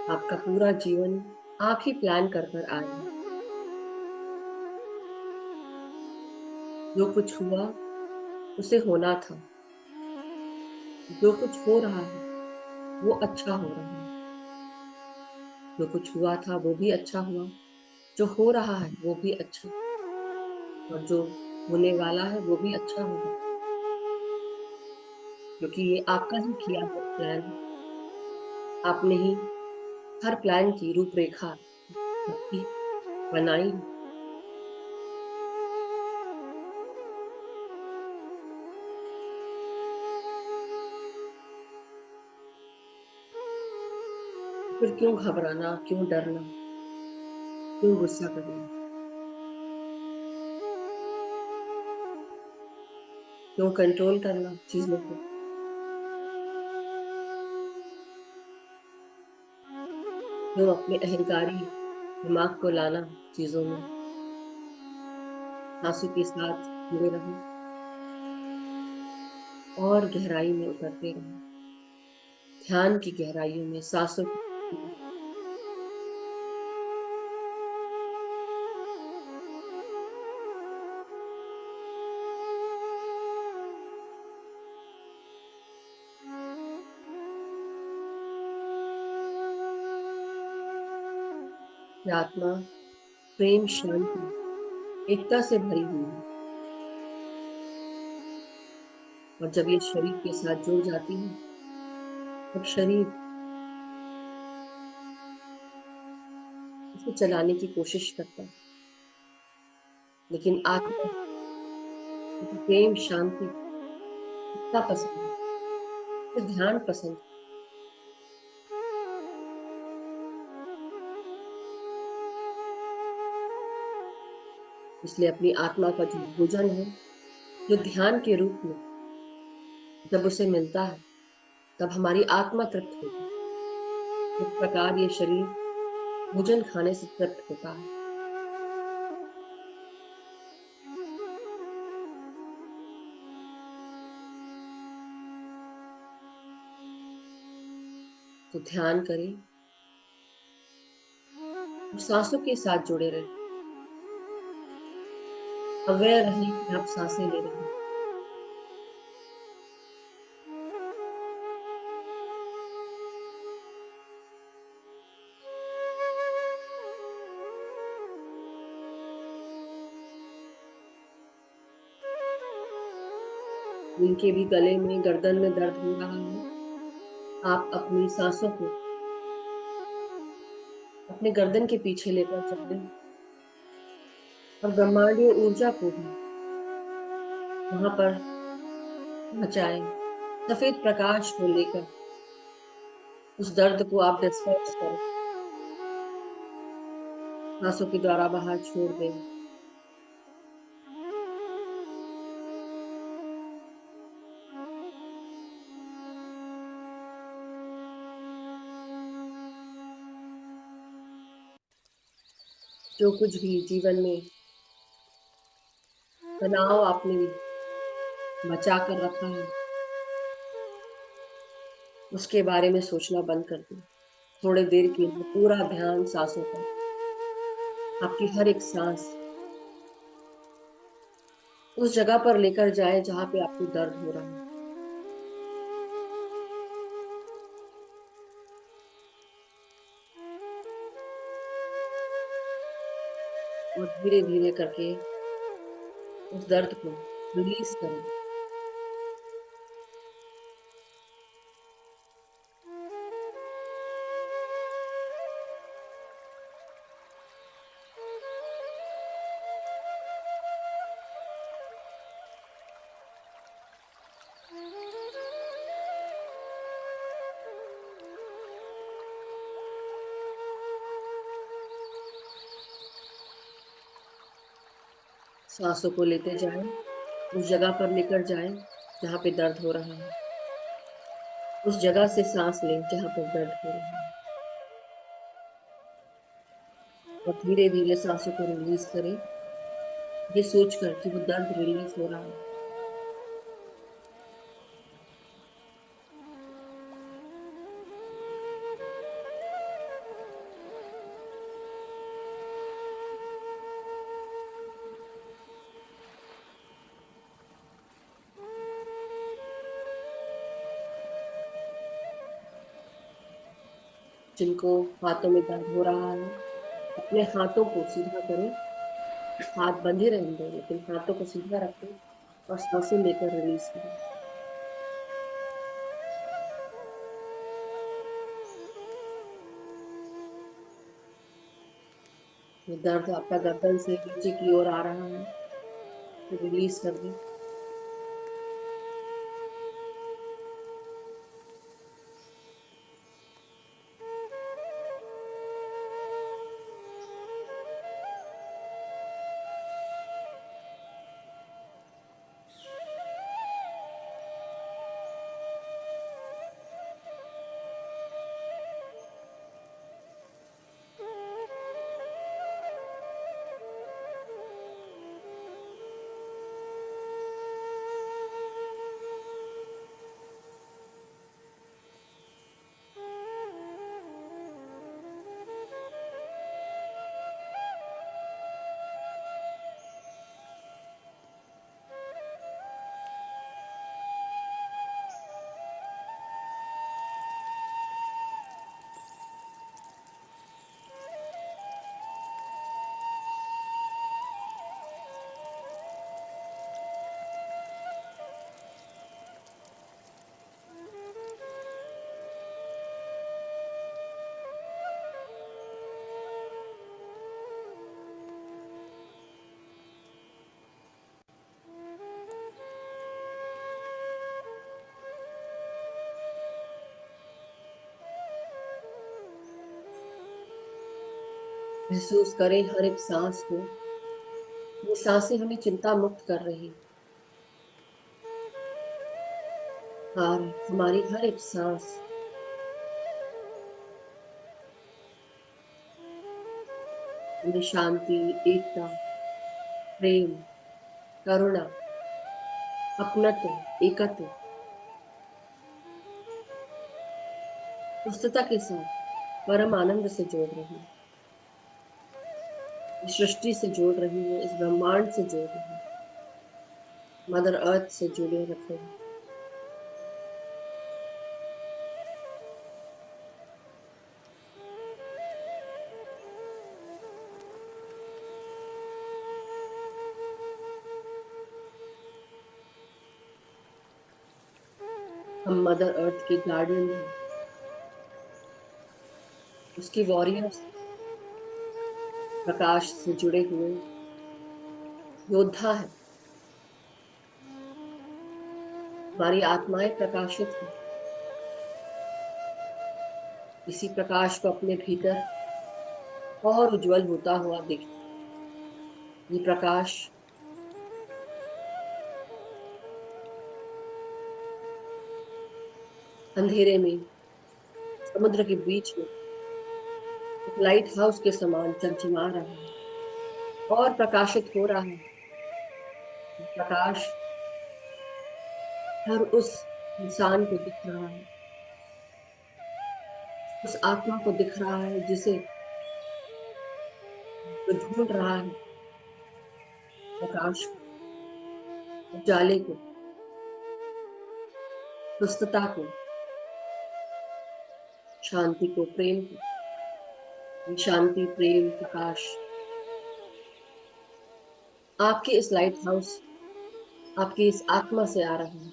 आपका पूरा जीवन आप ही प्लान कर कर आए हैं। जो कुछ हुआ उसे होना था। जो कुछ हो रहा है वो अच्छा हो रहा है। जो कुछ हुआ था वो भी अच्छा हुआ, जो हो रहा है वो भी अच्छा, और जो होने वाला है वो भी अच्छा होगा, क्योंकि ये आपका ही किया हुआ प्लान है। आपने ही हर प्लान की रूपरेखा रखी, बनाई। फिर क्यों घबराना, क्यों डरना, क्यों गुस्सा करना, क्यों कंट्रोल करना चीजों को। क्यों अपने अहंकारी दिमाग को लाना चीजों में, आंसू के साथ जुड़े रहो और गहराई में उतरते रहो, ध्यान की गहराइयों में, सांसों की। आत्मा प्रेम, शांति, एकता से भरी हुई है, और जब ये शरीर के साथ जुड़ जाती है, तब शरीर उसे चलाने की कोशिश करता है, लेकिन आत्मा को प्रेम, शांति, एकता पसंद है, उसे ध्यान पसंद है। इसलिए अपनी आत्मा का जो भोजन है, जो ध्यान के रूप में जब उसे मिलता है, तब हमारी आत्मा तृप्त होती है। इस प्रकार ये शरीर भोजन खाने से तृप्त होता है। तो ध्यान करें और सांसों के साथ जुड़े रहें, अवेयर रहें कि आप सांसें ले रहे हैं। जिनके भी गले में, गर्दन में दर्द हो रहा है, आप अपनी सांसों को अपने गर्दन के पीछे लेकर चलें और ब्रह्मांडीय ऊर्जा को भी वहां पर पहुंचाएं। सफेद प्रकाश को लेकर उस दर्द को आप डिस्पर्स करें, सांसों के द्वारा बाहर छोड़ दें। जो कुछ भी जीवन में तनाव आपने बचा कर रखा है, उसके बारे में सोचना बंद कर दें। थोड़ी देर के लिए पूरा ध्यान सांसों पर, आपकी हर एक सांस उस जगह पर लेकर जाए जहां पे आपको दर्द हो रहा है, और धीरे धीरे करके उस दर्द को रिलीज करें। सांसों को लेते जाएं, उस जगह पर लेकर जाएं जहां पे दर्द हो रहा है, उस जगह से सांस लें जहां पर दर्द हो रहा है, और धीरे धीरे सांसों को रिलीज करें, ये सोचकर कि वो दर्द रिलीज हो रहा है। जिनको हाथों में दर्द हो रहा है, अपने हाथों को सीधा करें, हाथ बंधे रहेंगे लेकिन हाथों को सीधा रखें और सांसें लेकर रिलीज करें। ये दर्द आपका गर्दन से नीचे की ओर आ रहा है, तो रिलीज कर दें। महसूस करें हर एक सांस को। ये सांसें हमें चिंता मुक्त कर रही हैं। और हमारी हर एक सांस हमें शांति, एकता, प्रेम, करुणा, अपनत्व, एकत्व, सुस्थता के साथ परम आनंद से जोड़ रही है। इस सृष्टि से जोड़ रही है, इस ब्रह्मांड से जोड़ रही है, मदर अर्थ से जुड़े रख रही है। हम मदर अर्थ के गार्डियन हैं, उसके वॉरियर्स, प्रकाश से जुड़े हुए योद्धा है। हमारी आत्माएं प्रकाशित हैं। इसी प्रकाश को अपने भीतर और उज्जवल होता हुआ देखें। ये प्रकाश अंधेरे में समुद्र के बीच में एक लाइट हाउस के समान चमचमा रहा है और प्रकाशित हो रहा है। प्रकाश हर उस इंसान को दिख रहा है, उस आत्मा को दिख रहा है जिसे जो ढूंढ रहा है प्रकाश को, उजाले को, सुस्तता को, शांति को, प्रेम को। ये शांति, प्रेम, प्रकाश आपके इस लाइट हाउस, आपकी इस आत्मा से आ रहा है।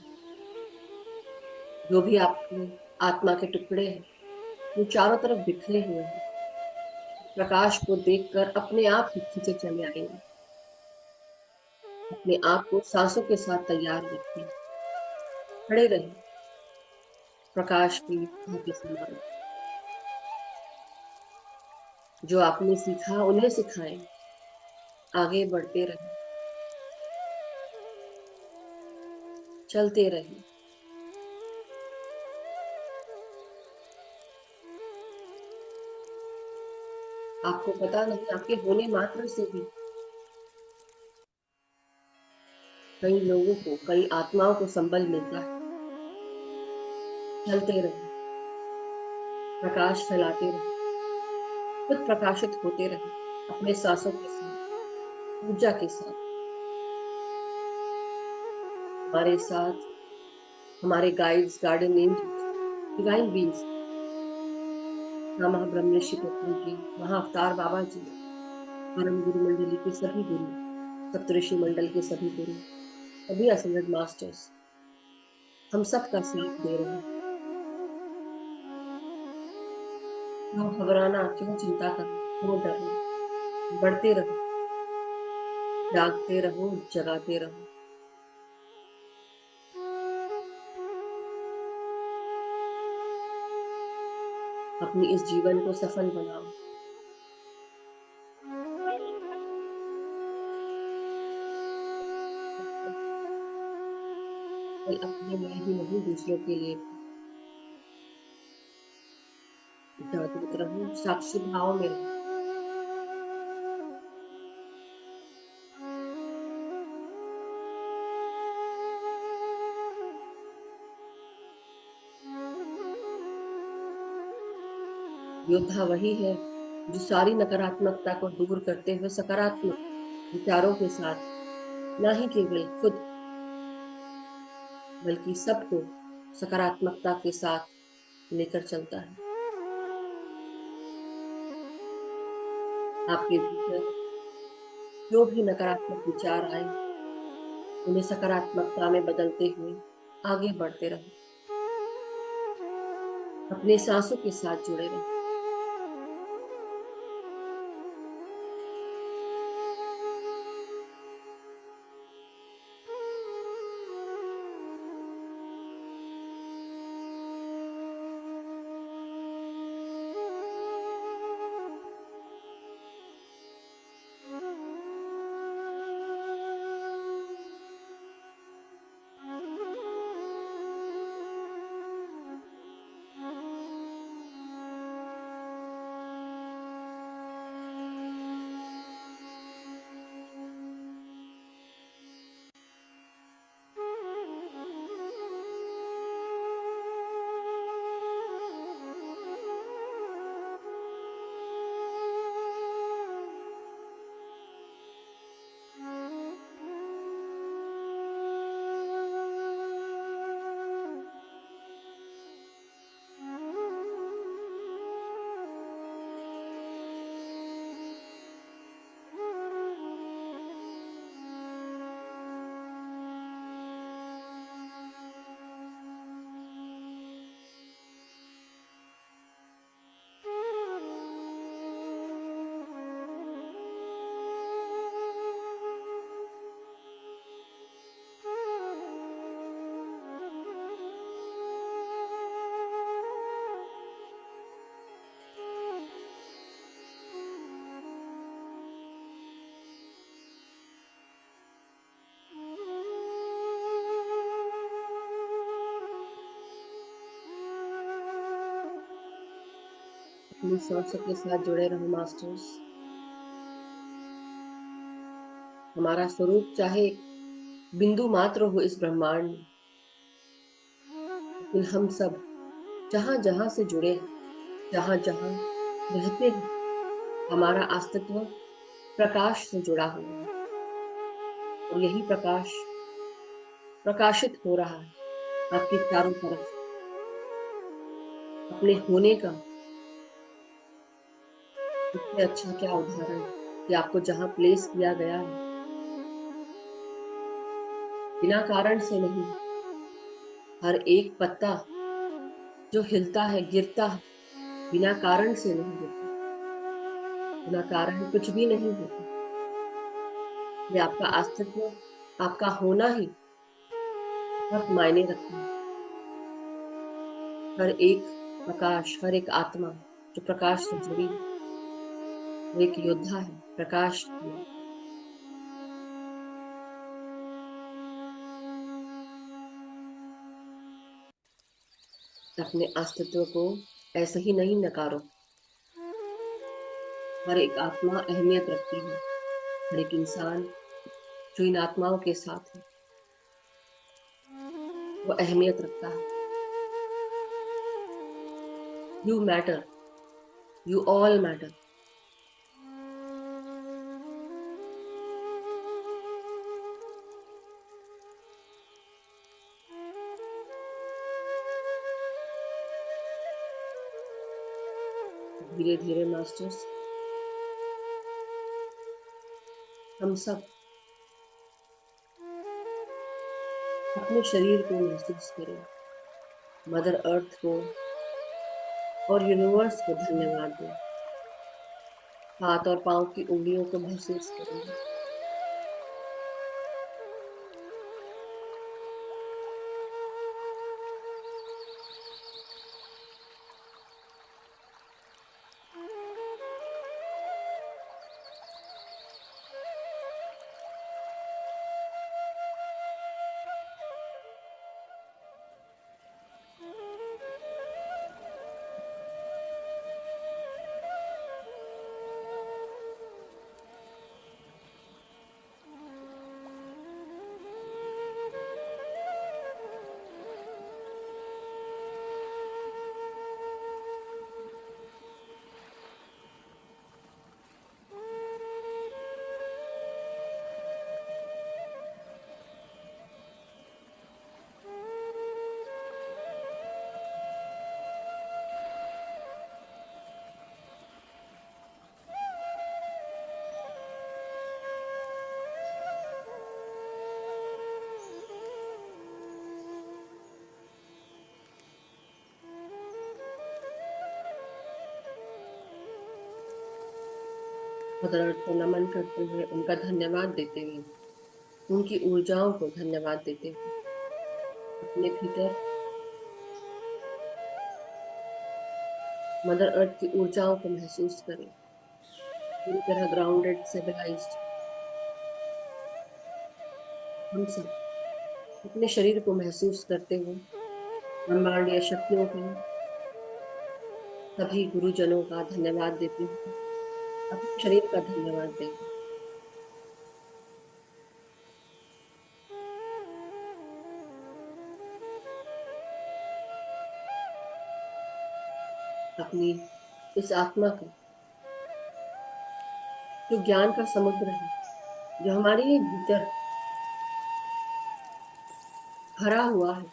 जो भी आपके आत्मा के टुकड़े हैं वो चारों तरफ बिखरे हुए हैं। प्रकाश को देखकर अपने आप ही खींचे चले आएंगे। अपने आप को सांसों के साथ तैयार रखें, खड़े रहें प्रकाश की के समान। जो आपने सीखा उन्हें सिखाएं, आगे बढ़ते रहें, चलते रहें। आपको पता नहीं, आपके होने मात्र से भी कई लोगों को, कई आत्माओं को संबल मिलता है। चलते रहें, प्रकाश फैलाते रहें, खुद प्रकाशित होते रहें अपने सांसों के साथ, ऊर्जा के साथ। हमारे साथ हमारे guides, garden angels, divine beings, ब्रह्म ऋषि पत्नी जी, महाअवतार बाबा जी, परम गुरु मंडली के सभी गुरु, सप्तऋषि मंडल के सभी गुरु, सभी असंगत मास्टर्स हम सब का साथ दे रहे हैं। क्यों घबराना, क्यों चिंता करना, क्यों डरना। बढ़ते रहो, जागते रहो, जगाते रहो। अपनी इस जीवन को सफल बनाओ। केवल अपने लिए ही नहीं, दूसरों के लिए भी। जागृत रहो, साक्षी भाव में रहो। योद्धा वही है जो सारी नकारात्मकता को दूर करते हुए सकारात्मक विचारों के साथ न ही केवल खुद बल्कि सबको सकारात्मकता के साथ लेकर चलता है। आपके भीतर जो भी नकारात्मक विचार आए उन्हें सकारात्मकता में बदलते हुए आगे बढ़ते रहो। अपने सांसों के साथ जुड़े रहो। अपनी सांसों के साथ जुड़े रहो मास्टर्स। हमारा स्वरूप चाहे बिंदु मात्र हो इस ब्रह्मांड में, लेकिन हम सब जहां जहां से जुड़े हैं, जहां जहां रहते हैं, हमारा अस्तित्व प्रकाश से जुड़ा हुआ है। और यही प्रकाश प्रकाशित हो रहा है आपके चारों तरफ। अपने होने का इससे अच्छा क्या उदाहरण कि आपको जहां प्लेस किया गया है, बिना कारण से नहीं। हर एक पत्ता जो हिलता है, गिरता है, बिना कारण से नहीं गिरता। बिना कारण कुछ भी नहीं होता। ये आपका अस्तित्व, आपका होना ही बहुत मायने रखता है। हर एक प्रकाश, हर एक आत्मा जो प्रकाश से जुड़ी है, वो एक योद्धा है, प्रकाश की। अपने अस्तित्व को ऐसे ही नहीं नकारो। हर एक आत्मा अहमियत रखती है। हर एक इंसान जो इन आत्माओं के साथ है, वो अहमियत रखता है। You matter, you all matter. धीरे धीरे मास्टर्स, हम सब अपने शरीर को महसूस करें, मदर अर्थ को और यूनिवर्स को धन्यवाद दें। हाथ और पांव की उंगलियों को महसूस करें। मदर अर्थ को नमन करते हुए, उनका धन्यवाद देते हुए, उनकी ऊर्जाओं को धन्यवाद देते हुए, अपने भीतर मदर अर्थ की ऊर्जाओं को महसूस करें। पूरी तरह ग्राउंडेड, स्टेबलाइज्ड। हम सब अपने शरीर को महसूस करते हुए ब्रह्मांडीय शक्तियों का, सभी गुरुजनों का धन्यवाद देते हुए अपने शरीर का धन्यवाद देंगे। अपनी इस आत्मा का जो ज्ञान का समुद्र है, जो हमारे भीतर भरा हुआ है,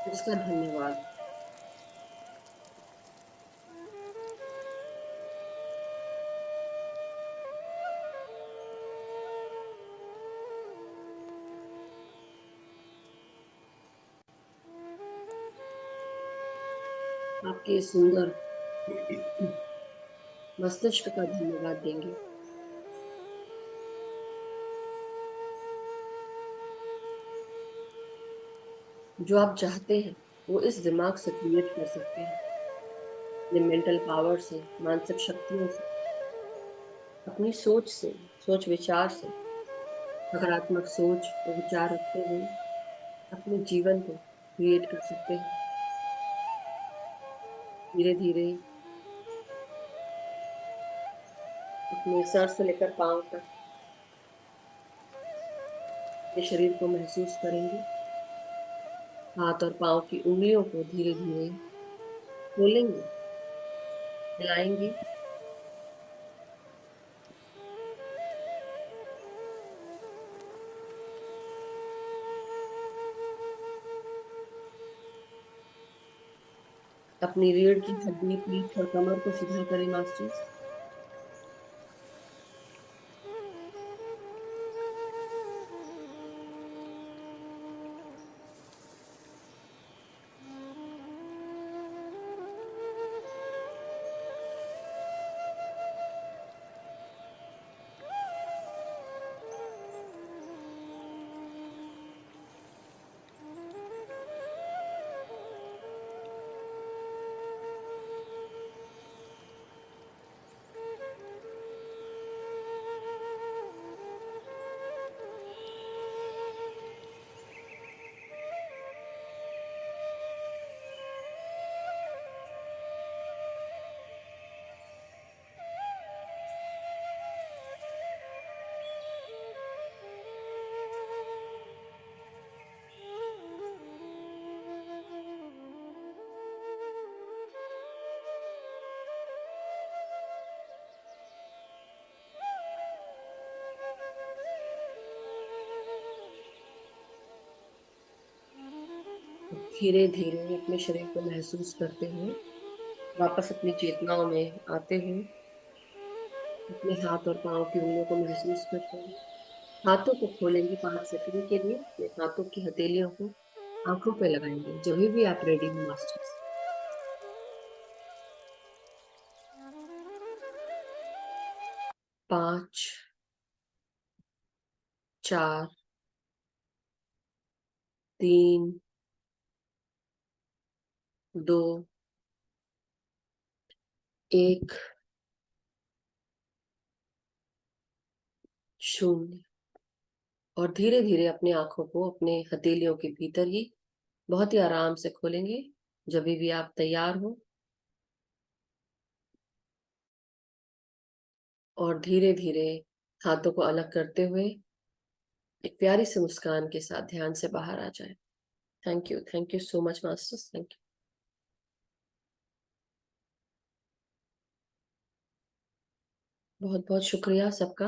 उसका धन्यवाद। आपके सुंदर मस्तिष्क का धन्यवाद देंगे, जो आप चाहते हैं वो इस दिमाग से क्रिएट कर सकते हैं। अपने मेंटल पावर से, मानसिक शक्तियों से, अपनी सोच से, सोच विचार से, सकारात्मक सोच और विचार रखते हुए अपने जीवन को क्रिएट कर सकते हैं। धीरे धीरे अपने सर से लेकर पांव तक अपने शरीर को महसूस करेंगे। हाथ और पांव की उंगलियों को धीरे धीरे खोलेंगे, हिलाएंगे। अपनी रीढ़ की हड्डी, पीठ और कमर को सीधा करें मास्टर्स। धीरे धीरे अपने शरीर को महसूस करते हुए वापस अपनी चेतनाओं में आते हुए अपने हाथ और पांव की उंगलियों को महसूस करते हैं। हाथों को खोलेंगे 5 सेकंड के लिए। अपने हाथों की हथेलियों को आंखों पे लगाएंगे जब भी आप रेडी हो मास्टर्स। 5, 4, 3, 2, 1, 0। और धीरे धीरे अपनी आंखों को अपने हथेलियों के भीतर ही बहुत ही आराम से खोलेंगे जब भी आप तैयार हो। और धीरे धीरे हाथों को अलग करते हुए एक प्यारी सी मुस्कान के साथ ध्यान से बाहर आ जाए। Thank you so much masters, thank you. बहुत बहुत शुक्रिया सबका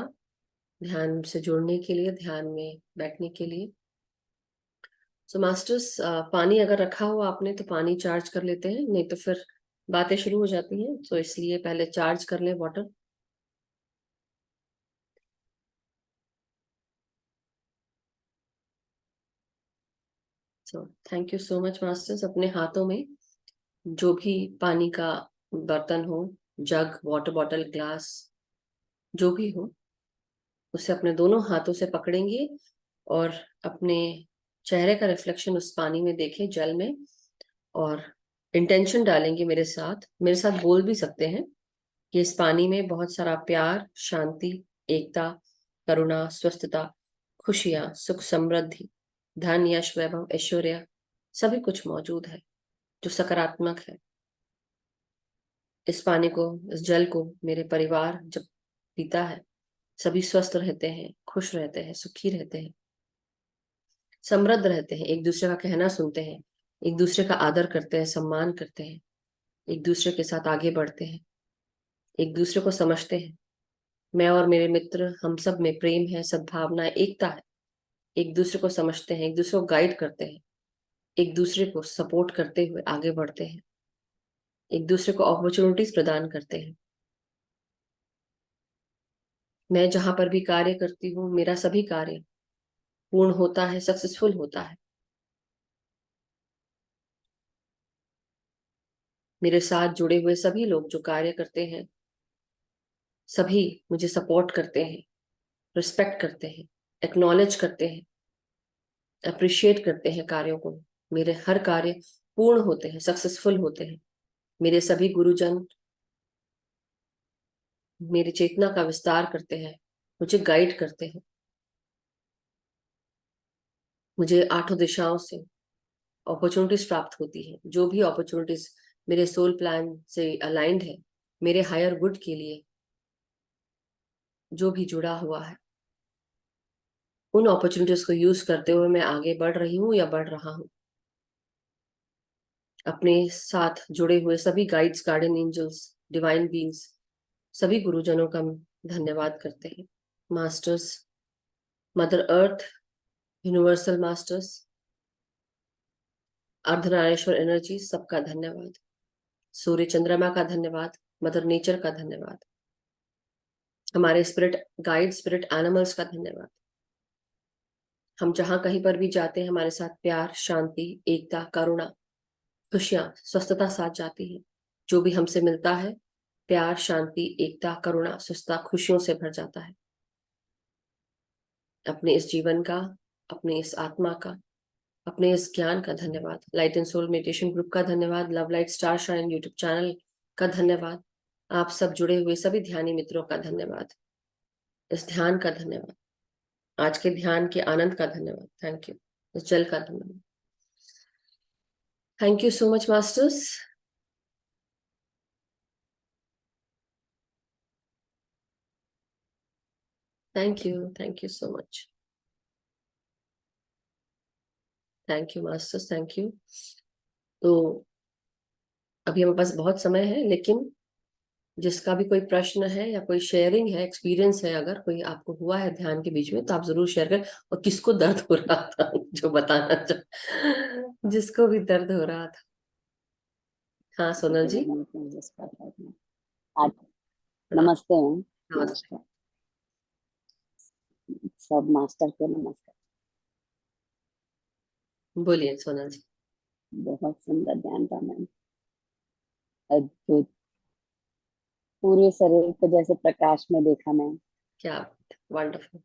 ध्यान से जुड़ने के लिए, ध्यान में बैठने के लिए। सो मास्टर्स, पानी अगर रखा हो आपने तो पानी चार्ज कर लेते हैं, नहीं तो फिर बातें शुरू हो जाती हैं, तो इसलिए पहले चार्ज कर लें water. So thank you so much masters. अपने हाथों में जो भी पानी का बर्तन हो, जग, वाटर बॉटल, ग्लास, जो भी हो, उसे अपने दोनों हाथों से पकड़ेंगे और अपने चेहरे का रिफ्लेक्शन उस पानी में देखें, जल में। और इंटेंशन डालेंगे मेरे साथ बोल भी सकते हैं कि इस पानी में बहुत सारा प्यार, शांति, एकता, करुणा, स्वस्थता, खुशियां, सुख, समृद्धि, धन, यश, वैभव, ऐश्वर्य, सभी कुछ मौजूद है जो सकारात्मक है। इस पानी को, इस जल को मेरे परिवार जब पीता है, सभी स्वस्थ रहते हैं, खुश रहते हैं, सुखी रहते हैं, समृद्ध रहते हैं, एक दूसरे का कहना सुनते हैं, एक दूसरे का आदर करते हैं, सम्मान करते हैं, एक दूसरे के साथ आगे बढ़ते हैं, एक दूसरे को समझते हैं। मैं और मेरे मित्र, हम सब में प्रेम है, सद्भावना है, एकता है। एक दूसरे को समझते हैं, एक दूसरे को गाइड करते हैं, एक दूसरे को सपोर्ट करते हुए आगे बढ़ते हैं, एक दूसरे को अपॉर्चुनिटीज प्रदान करते हैं। मैं जहां पर भी कार्य करती हूँ, मेरा सभी कार्य पूर्ण होता है, सक्सेसफुल होता है। मेरे साथ जुड़े हुए सभी लोग जो कार्य करते हैं, सभी मुझे सपोर्ट करते हैं, रिस्पेक्ट करते हैं, एक्नॉलेज करते हैं, अप्रिशिएट करते हैं कार्यों को। मेरे हर कार्य पूर्ण होते हैं, सक्सेसफुल होते हैं। मेरे सभी गुरुजन मेरी चेतना का विस्तार करते हैं, मुझे गाइड करते हैं। मुझे आठों दिशाओं से अपॉर्चुनिटीज प्राप्त होती है। जो भी अपॉर्चुनिटीज मेरे सोल प्लान से अलाइंड है, मेरे हायर गुड के लिए जो भी जुड़ा हुआ है, उन अपॉर्चुनिटीज को यूज करते हुए मैं आगे बढ़ रही हूँ या बढ़ रहा हूँ। अपने साथ जुड़े हुए सभी guides, guardian angels, divine beings, सभी गुरुजनों का धन्यवाद करते हैं। Masters, mother earth, universal masters, Ardhanarishvara energy, सबका धन्यवाद। सूर्य चंद्रमा का धन्यवाद, मदर नेचर का धन्यवाद, हमारे स्पिरिट गाइड, स्पिरिट एनिमल्स का धन्यवाद। हम जहां कहीं पर भी जाते हैं, हमारे साथ प्यार, शांति, एकता, करुणा, खुशियां, स्वस्थता साथ जाती है। जो भी हमसे मिलता है, प्यार, शांति, एकता, करुणा, स्वस्थता, खुशियों से भर जाता है। अपने इस जीवन का, अपने इस आत्मा का, अपने इस ज्ञान का धन्यवाद। Light and soul meditation group का धन्यवाद। Love light star shine YouTube channel का धन्यवाद। आप सब जुड़े हुए सभी ध्यानी मित्रों का धन्यवाद। इस ध्यान का धन्यवाद। आज के ध्यान के आनंद का धन्यवाद। Thank you. इस जल का धन्यवाद। Thank you so much masters. Thank you so much. Thank you masters, thank you. तो अभी हमारे पास बहुत समय है, लेकिन जिसका भी कोई प्रश्न है या कोई शेयरिंग है, एक्सपीरियंस है, अगर कोई आपको हुआ है ध्यान के बीच में, तो आप जरूर शेयर करें। और किसको दर्द हो रहा था जो बताना जिसको भी दर्द हो रहा था। हाँ सोनल जी। आज नमस्ते मैम। नमस्ते। नमस्कार सब मास्टर को नमस्कार। बोलिए सोनल जी। बहुत सुंदर ध्यान था मैम। अद्भुत, पूरे शरीर को जैसे प्रकाश में देखा मैम। क्या वंडरफुल।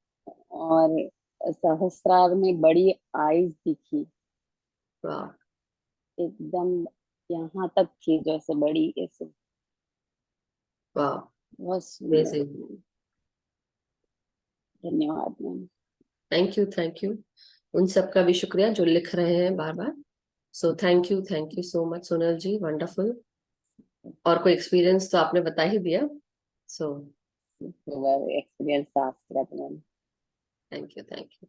और सहस्रार में बड़ी आईज दिखी, वाह। एकदम यहाँ तक थी जैसे बड़ी ऐसे। वाह। बहुत सुंदर अमेजिंग। मैम। धन्यवाद ma'am. Thank you, thank you. उन सबका भी शुक्रिया जो लिख रहे हैं बार बार। So thank you so much Sonal ji, wonderful. और कोई एक्सपीरियंस तो आपने बता ही दिया। सो एक्सपीरियंस था ma'am. Thank you, thank you.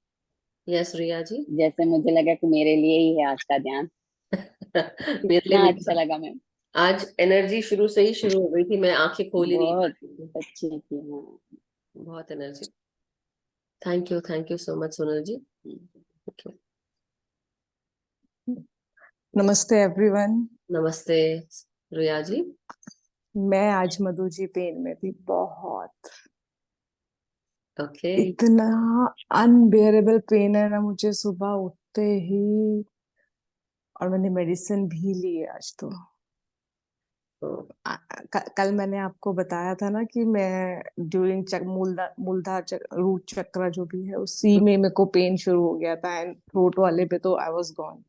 Yes Riya ji. जैसे मुझे लगा कि मेरे लिए ही है आज का ध्यान। मेरे लिए इतना भी अच्छा था। लगा मैम। आज एनर्जी शुरू से ही शुरू हो गई थी, मैं आंखें खोल ही नहीं पा बहुत रही थी। अच्छी थी। हाँ। बहुत energy. Thank you so much Sonal ji. Okay. नमस्ते एवरीवन। नमस्ते रिया जी। मैं आज मधु जी पेन में थी बहुत। ओके। इतना अनबेरेबल पेन है ना मुझे सुबह उठते ही। और मैंने मेडिसिन भी ली है आज तो। कल मैंने आपको बताया था ना कि मैं ड्यूरिंग मूलधार रूट चक्र जो भी है उसी में मेरे को पेन शुरू हो गया था, एंड थ्रोट वाले पे तो आई वाज गॉन।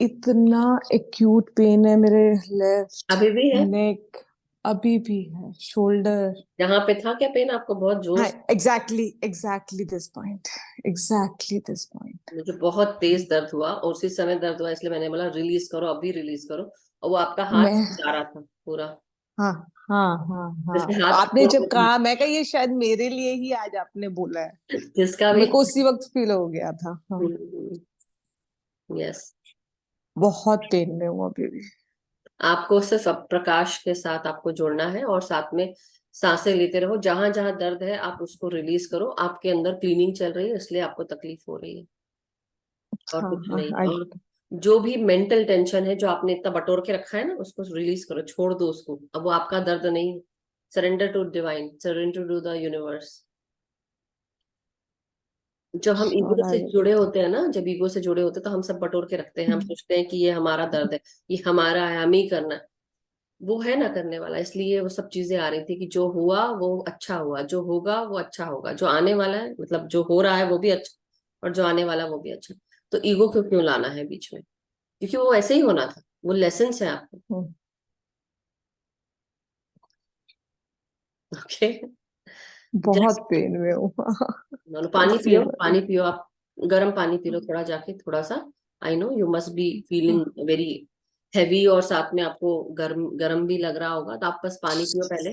इतना एक्यूट पेन है मेरे लेफ्ट अभी भी है? नेक। अभी भी है। शोल्डर। यहाँ पे था क्या पेन आपको बहुत जोर हाँ, से? Exactly this point. Exactly this point. मुझे बहुत तेज दर्द हुआ और उसी समय दर्द हुआ, इसलिए मैंने बोला रिलीज करो, अभी रिलीज करो। और वो आपका हाथ मैं जा रहा था पूरा, हाँ हाँ हाँ जैसे हाँ, हाथ आपने जब कहा मैं कहा ये शायद मेरे लिए ही आज आपने बोला है। जिसका भी। मेरे को उसी वक्त फील हो गया था। हाँ। यस। बहुत पेन में हूँ अभी भी। आपको सिर्फ प्रकाश के साथ आपको जोड़ना है और साथ में सांसें लेते रहो। जहां जहां दर्द है आप उसको रिलीज करो। आपके अंदर क्लीनिंग चल रही है, इसलिए आपको तकलीफ हो रही है, और हाँ कुछ हाँ नहीं। आई। और जो भी मेंटल टेंशन है जो आपने इतना बटोर के रखा है ना, उसको रिलीज करो, छोड़ दो उसको। अब वो आपका दर्द नहीं। Surrender to divine, surrender to the universe. जब हम ईगो श्योर से आई। जुड़े होते हैं ना, जब ईगो से जुड़े होते हैं तो हम सब बटोर के रखते हैं। हम सोचते हैं कि ये हमारा दर्द है, ये हमारा है, हमें ही करना है। वो है ना करने वाला, इसलिए वो सब चीजें आ रही थी कि जो हुआ वो अच्छा हुआ, जो होगा वो अच्छा होगा, जो आने वाला है, मतलब जो हो रहा है वो भी अच्छा, और जो आने वाला वो भी अच्छा। तो ईगो क्यों क्यों लाना है बीच में? क्योंकि वो ऐसे ही होना था, वो लेसन है आपको। ओके। बहुत जस्ट पेन में हूँ। पानी इसी पियो, वजह। पानी पियो आप। गर्म पानी पी लो थोड़ा जाके, थोड़ा सा। I know you must be feeling very heavy, और साथ में आपको गर्म गर्म भी लग रहा होगा, तो आप बस पानी पियो पहले।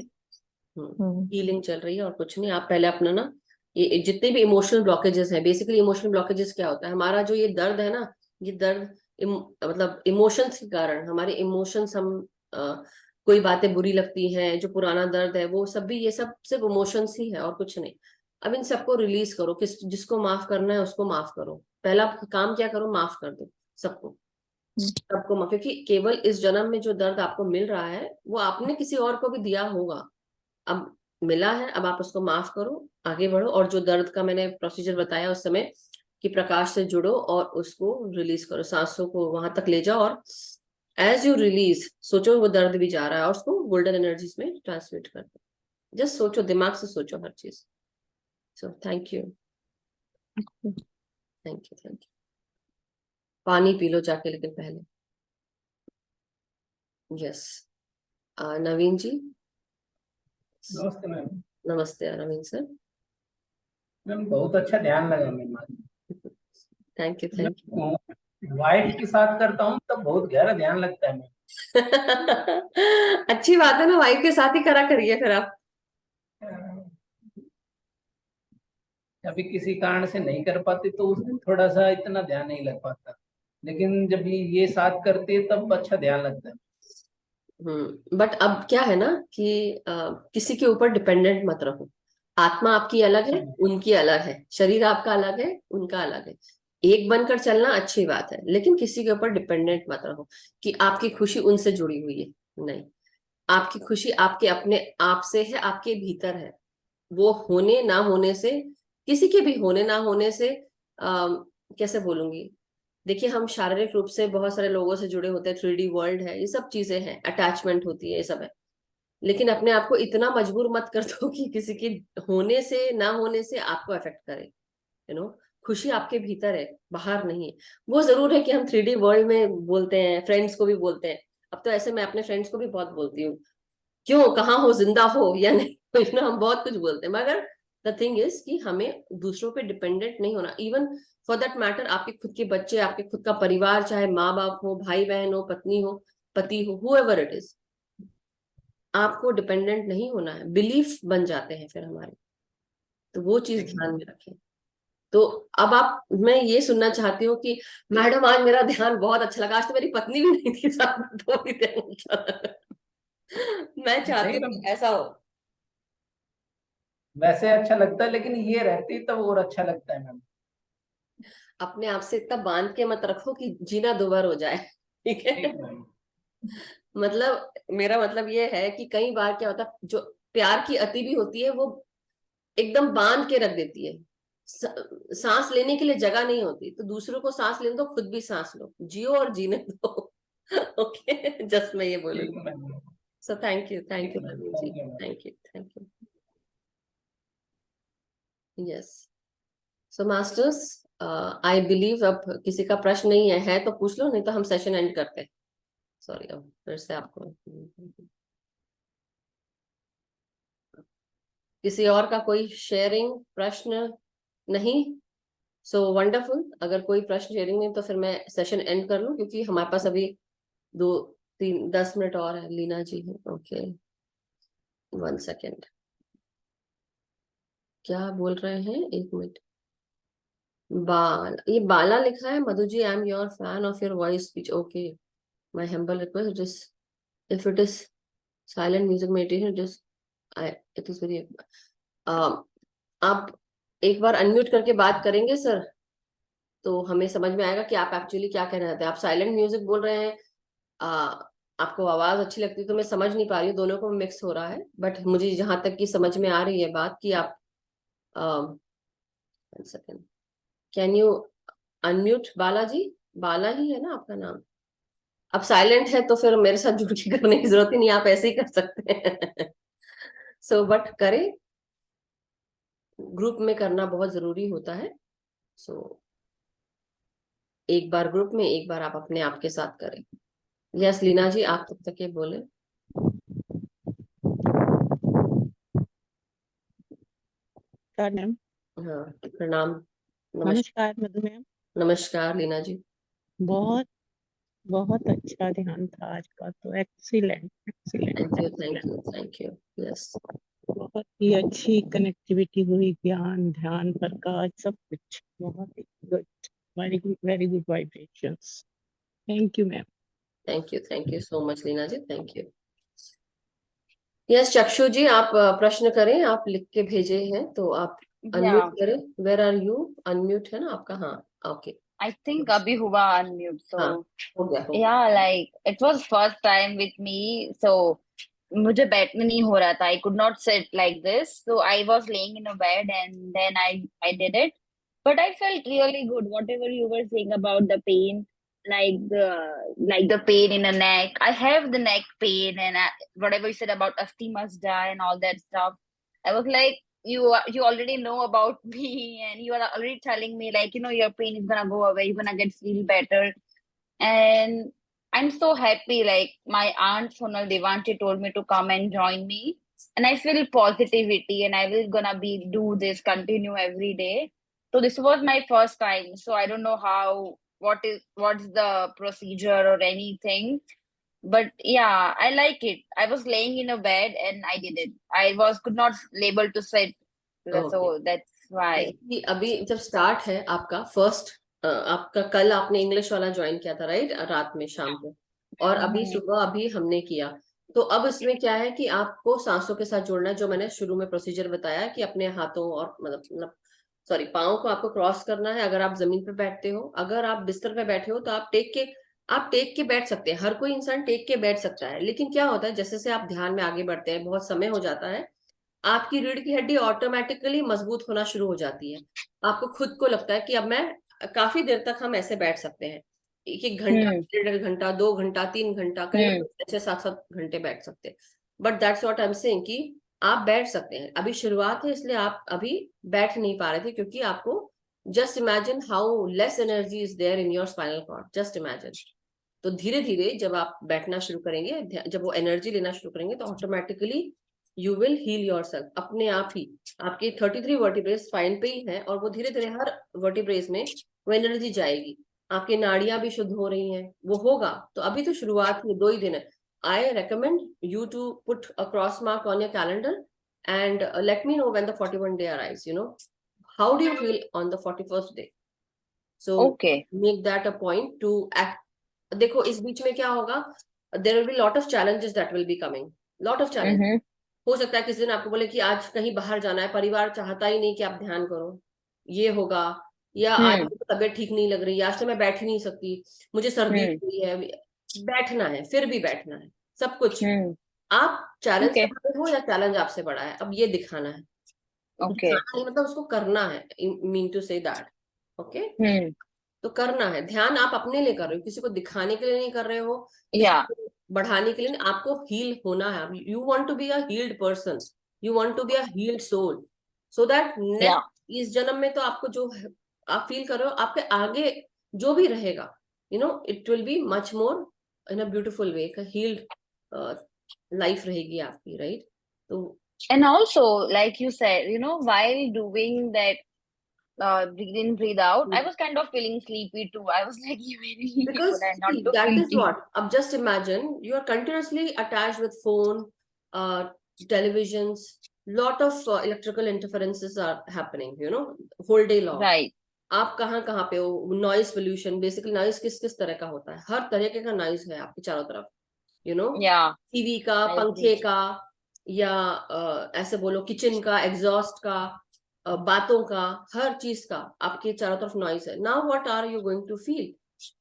हीलिंग चल रही है और कुछ नहीं। आप पहले अपना ना, ये जितने भी इमोशनल ब्लॉकेजेस हैं, बेसिकली इमोशनल ब्लॉकेजेस क्या होता है, हमारा जो ये दर्द है ना, ये दर्द मतलब इमोशंस के कारण, हमारे इमोशंस, हम कोई बातें बुरी लगती हैं, जो पुराना दर्द है वो सब भी, ये सब सिर्फ इमोशंस ही है और कुछ नहीं। अब इन सबको रिलीज करो, जिसको माफ करना है उसको माफ करो। पहला काम क्या करो, माफ कर दो सबको, सबको माफ, क्योंकि केवल इस जन्म में जो दर्द आपको मिल रहा है वो आपने किसी और को भी दिया होगा, अब मिला है, अब आप उसको माफ करो, आगे बढ़ो। और जो दर्द का मैंने प्रोसीजर बताया उस समय, कि प्रकाश से जुड़ो और उसको रिलीज करो, सांसों को वहां तक ले जाओ, और एज यू रिलीज सोचो वो दर्द भी जा रहा है, और उसको गोल्डन एनर्जीज में ट्रांसमिट कर दो। जस्ट सोचो, दिमाग से सोचो हर चीज। सो thank you, thank you, thank you. पानी पी लो जाके लेकिन पहले। यस, नवीन जी। नमस्ते मैम। नमस्ते नवीन सर। मैम बहुत अच्छा ध्यान लगा मैम आज। Thank you, thank you. मैं वाइफ के साथ करता हूँ तब बहुत गहरा ध्यान लगता है मैम। अच्छी बात है ना, वाइफ के साथ ही करा करिए फिर आप। अभी किसी कारण से नहीं कर पाते तो उस दिन थोड़ा सा इतना ध्यान नहीं लग पाता, लेकिन जब ये साथ करते हैं तब अच्छा ध्यान लगता है। बट अब क्या है ना कि किसी के ऊपर डिपेंडेंट मत रहो। आत्मा आपकी अलग है, उनकी अलग है, शरीर आपका अलग है, उनका अलग है। एक बनकर चलना अच्छी बात है, लेकिन किसी के ऊपर डिपेंडेंट मत रहो कि आपकी खुशी उनसे जुड़ी हुई है। नहीं, आपकी खुशी आपके अपने आप से है, आपके भीतर है। वो होने ना होने से, किसी के भी होने ना होने से, कैसे बोलूंगी, देखिए हम शारीरिक रूप से बहुत सारे लोगों से जुड़े होते हैं, 3D वर्ल्ड है, ये सब चीजें हैं, अटैचमेंट होती है, ये सब है। लेकिन अपने आप को इतना मजबूर मत कर दो कि किसी के होने से ना होने से आपको अफेक्ट करे। खुशी आपके भीतर है, बाहर नहीं है। वो जरूर है कि हम 3D वर्ल्ड में बोलते हैं, फ्रेंड्स को भी बोलते हैं। अब तो ऐसे मैं अपने फ्रेंड्स को भी बहुत बोलती हूँ, क्यों, कहाँ हो, जिंदा हो या नहीं। हम बहुत कुछ बोलते हैं, मगर द थिंग इज कि हमें दूसरों पे डिपेंडेंट नहीं होना। इवन फॉर दैट मैटर, आपके खुद के बच्चे, आपके खुद का परिवार, चाहे माँ बाप हो, भाई बहन हो, पत्नी हो, पति हो, हुएवर इट इज, आपको डिपेंडेंट नहीं होना है। बिलीफ बन जाते हैं फिर हमारे, तो वो चीज ध्यान में रखें। तो अब आप, मैं ये सुनना चाहती हूँ कि मैडम आज मेरा ध्यान बहुत अच्छा लगा, आज तो मेरी पत्नी भी नहीं थी साथ में, तो भी ध्यान अच्छा लगा। मैं चाहती हूँ कि ऐसा हो। वैसे अच्छा लगता है, लेकिन ये रहती तब और अच्छा लगता है मैम। अपने आप से इतना बांध के मत रखो कि जीना दुभर हो जाए, ठीक है। ठीक मैम। मतलब मेरा मतलब ये है कि कई बार क्या होता है, जो प्यार की अति भी होती है, वो एकदम बांध के रख देती है। सांस लेने के लिए जगह नहीं होती, तो दूसरों को सांस लेने दो, खुद भी सांस लो, जियो और जीने दो। ओके, जस्ट मैं ये ठीक बोलूंगी। Ma'am. So thank you, thank ठीक you ma'am, Naveen ji, thank you ma'am. Thank you, thank you. Yes, so masters, I believe अब किसी का प्रश्न नहीं है तो पूछ लो, नहीं तो हम सेशन एंड करते हैं। सॉरी, अब फिर से आपको किसी और का कोई शेयरिंग प्रश्न नहीं? So wonderful. अगर कोई प्रश्न शेयरिंग नहीं तो फिर मैं सेशन एंड कर लूं, क्योंकि हमारे पास अभी 2-3-10 मिनट और है। लीना जी है, ओके, 1 सेकेंड। क्या बोल रहे हैं, 1 मिनट। ये बाला लिखा है, Madhu ji, I am your fan of your voice speech. Okay, my humble request, just if it is silent music meditation, just I, it is very, आप एक बार अनम्यूट करके बात करेंगे सर, तो हमें समझ में आएगा कि आप एक्चुअली क्या कहना चाहते हैं। आप साइलेंट म्यूजिक बोल रहे हैं, आपको आवाज अच्छी लगती है, तो मैं समझ नहीं पा रही हूँ, दोनों को मिक्स हो रहा है। बट मुझे जहां तक की समझ में आ रही है बात, कि आप, 1 second, can you unmute Balaji? Bala ही है ना आपका नाम? अब साइलेंट है तो फिर मेरे साथ जुड़ के करने की जरूरत ही नहीं, आप ऐसे ही कर सकते हैं। सो बट करें, ग्रुप में करना बहुत जरूरी होता है। सो एक बार ग्रुप में, एक बार आप अपने आप के साथ करें। यस लीना जी, आप तब तक ये बोले। प्रणाम। हाँ, प्रणाम। नमस्कार। नमस्कार मधु मैम। नमस्कार लीना जी। बहुत बहुत अच्छा ध्यान था आज का, तो excellent excellent thank you, thank excellent. You, thank you. Yes. बहुत ही अच्छी कनेक्टिविटी हुई, ज्ञान ध्यान प्रकाश सब कुछ बहुत ही good. Very good vibrations. Thank you ma'am. Thank you so much Leena ji, thank you. Yes Chakshu ji, आप प्रश्न करें, आप लिख के भेजे हैं तो आप अनम्यूट Yeah, करें। Where are you? अनम्यूट है ना आपका? हाँ, okay. I think abhi hua unmute. हाँ, So हो गया, हो गया। yeah, like it was first time with me. So मुझे बैठने नहीं हो रहा था. I could not sit like this. So I was laying in a bed and then I did it. But I felt really good. Whatever you were saying about the pain, like the pain in the neck. I have the neck pain and whatever you said about Asti must die and all that stuff. I was like, you already know about me and you are already telling me like, your pain is gonna go away, you're gonna get feel better. And I'm so happy. Like my aunt Sonal Devanti told me to come and join me, and I feel positivity, and I will gonna be do this continue every day. So this was my first time, so I don't know what's the procedure or anything. But yeah, I like it. I was laying in a bed and I did it. I was could not able to sit, okay. so that's why. अभी जब स्टार्ट है आपका फर्स्ट, आपका कल आपने इंग्लिश वाला ज्वाइन किया था राइट, रात में शाम को, और अभी सुबह अभी हमने किया। तो अब इसमें क्या है कि आपको सांसों के साथ जोड़ना है, जो मैंने शुरू में प्रोसीजर बताया कि अपने हाथों और मतलब सॉरी पाँव को आपको क्रॉस करना है। अगर आप जमीन पे बैठते हो, अगर आप बिस्तर पे बैठे हो तो आप टेक के बैठ सकते हैं। हर कोई इंसान टेक के बैठ सकता है, लेकिन क्या होता है जैसे से आप ध्यान में आगे बढ़ते हैं, बहुत समय हो जाता है, आपकी रीढ़ की हड्डी ऑटोमेटिकली मजबूत होना शुरू हो जाती है। आपको खुद को लगता है कि अब मैं काफी देर तक हम ऐसे बैठ सकते हैं, एक घंटा, 1.5 घंटा, 2 घंटा, 3 घंटा, कई लोग 6-7 घंटे बैठ सकते हैं। But that's what I am saying कि आप बैठ सकते हैं। अभी शुरुआत है, इसलिए आप अभी बैठ नहीं पा रहे थे, क्योंकि आपको just imagine how less energy is there in your spinal cord, just imagine. तो धीरे धीरे जब आप बैठना शुरू करेंगे, जब वो एनर्जी लेना शुरू करेंगे, तो automatically you will heal yourself. अपने आप ही आपके 33 वर्टिब्रेज स्पाइन पे ही है, और वो धीरे धीरे हर वर्टिब्रेज में वो एनर्जी जाएगी। आपकी नाड़ियां भी शुद्ध हो रही हैं, वो होगा। तो अभी तो शुरुआत में 2 ही दिन है। I recommend you to put a cross mark on your calendar and let me know when the 41 day arrives, how do you feel on the 41st day. So Okay. Make that a point to act. देखो इस बीच में क्या होगा, there will be lot of challenges that will be coming, lot of challenges. हो सकता है किसी दिन आपको बोले कि आज कहीं बाहर जाना है, परिवार चाहता ही नहीं कि आप ध्यान करो, ये होगा। या आज मुझे तबीयत ठीक नहीं लग रही, आज तो मैं बैठ ही नहीं सकती, मुझे सर्दी हो रही है। बैठना है, फिर भी बैठना है, सब कुछ। आप चैलेंज से Okay. बड़े हो या चैलेंज आपसे बड़ा है, अब ये दिखाना है। Okay. दिखाना नहीं मतलब उसको करना है, mean to say that. Okay, तो करना है। ध्यान आप अपने लिए कर रहे हो, किसी को दिखाने के लिए नहीं कर रहे हो, किसी Yeah. को बढ़ाने के लिए नहीं। आपको हील होना है। You want to be a healed person, you want to be a healed soul, so that Yeah. Next इस जन्म में तो आपको जो आप फील कर रहे हो, आपके आगे जो भी रहेगा, it will be much more in a beautiful way. Healed life रहेगी आपकी, राइट? तो And also, like you said, while doing that breathe in, breathe out, I was kind of feeling sleepy too. I was like, you really because good and not see, too that is sleepy. what, just imagine you are continuously attached with phone, televisions, lot of electrical interferences are happening, whole day long. Right. आप कहाँ पे हो? नॉइज पोल्यूशन, बेसिकली नॉइज किस किस तरह का होता है? हर तरह का नॉइज है आपके चारों तरफ, Yeah. टीवी का, I पंखे agree. का, या ऐसे बोलो किचन का, एग्जॉस्ट का, बातों का, हर चीज का आपके चारों तरफ नॉइज है। Now what are you going to feel?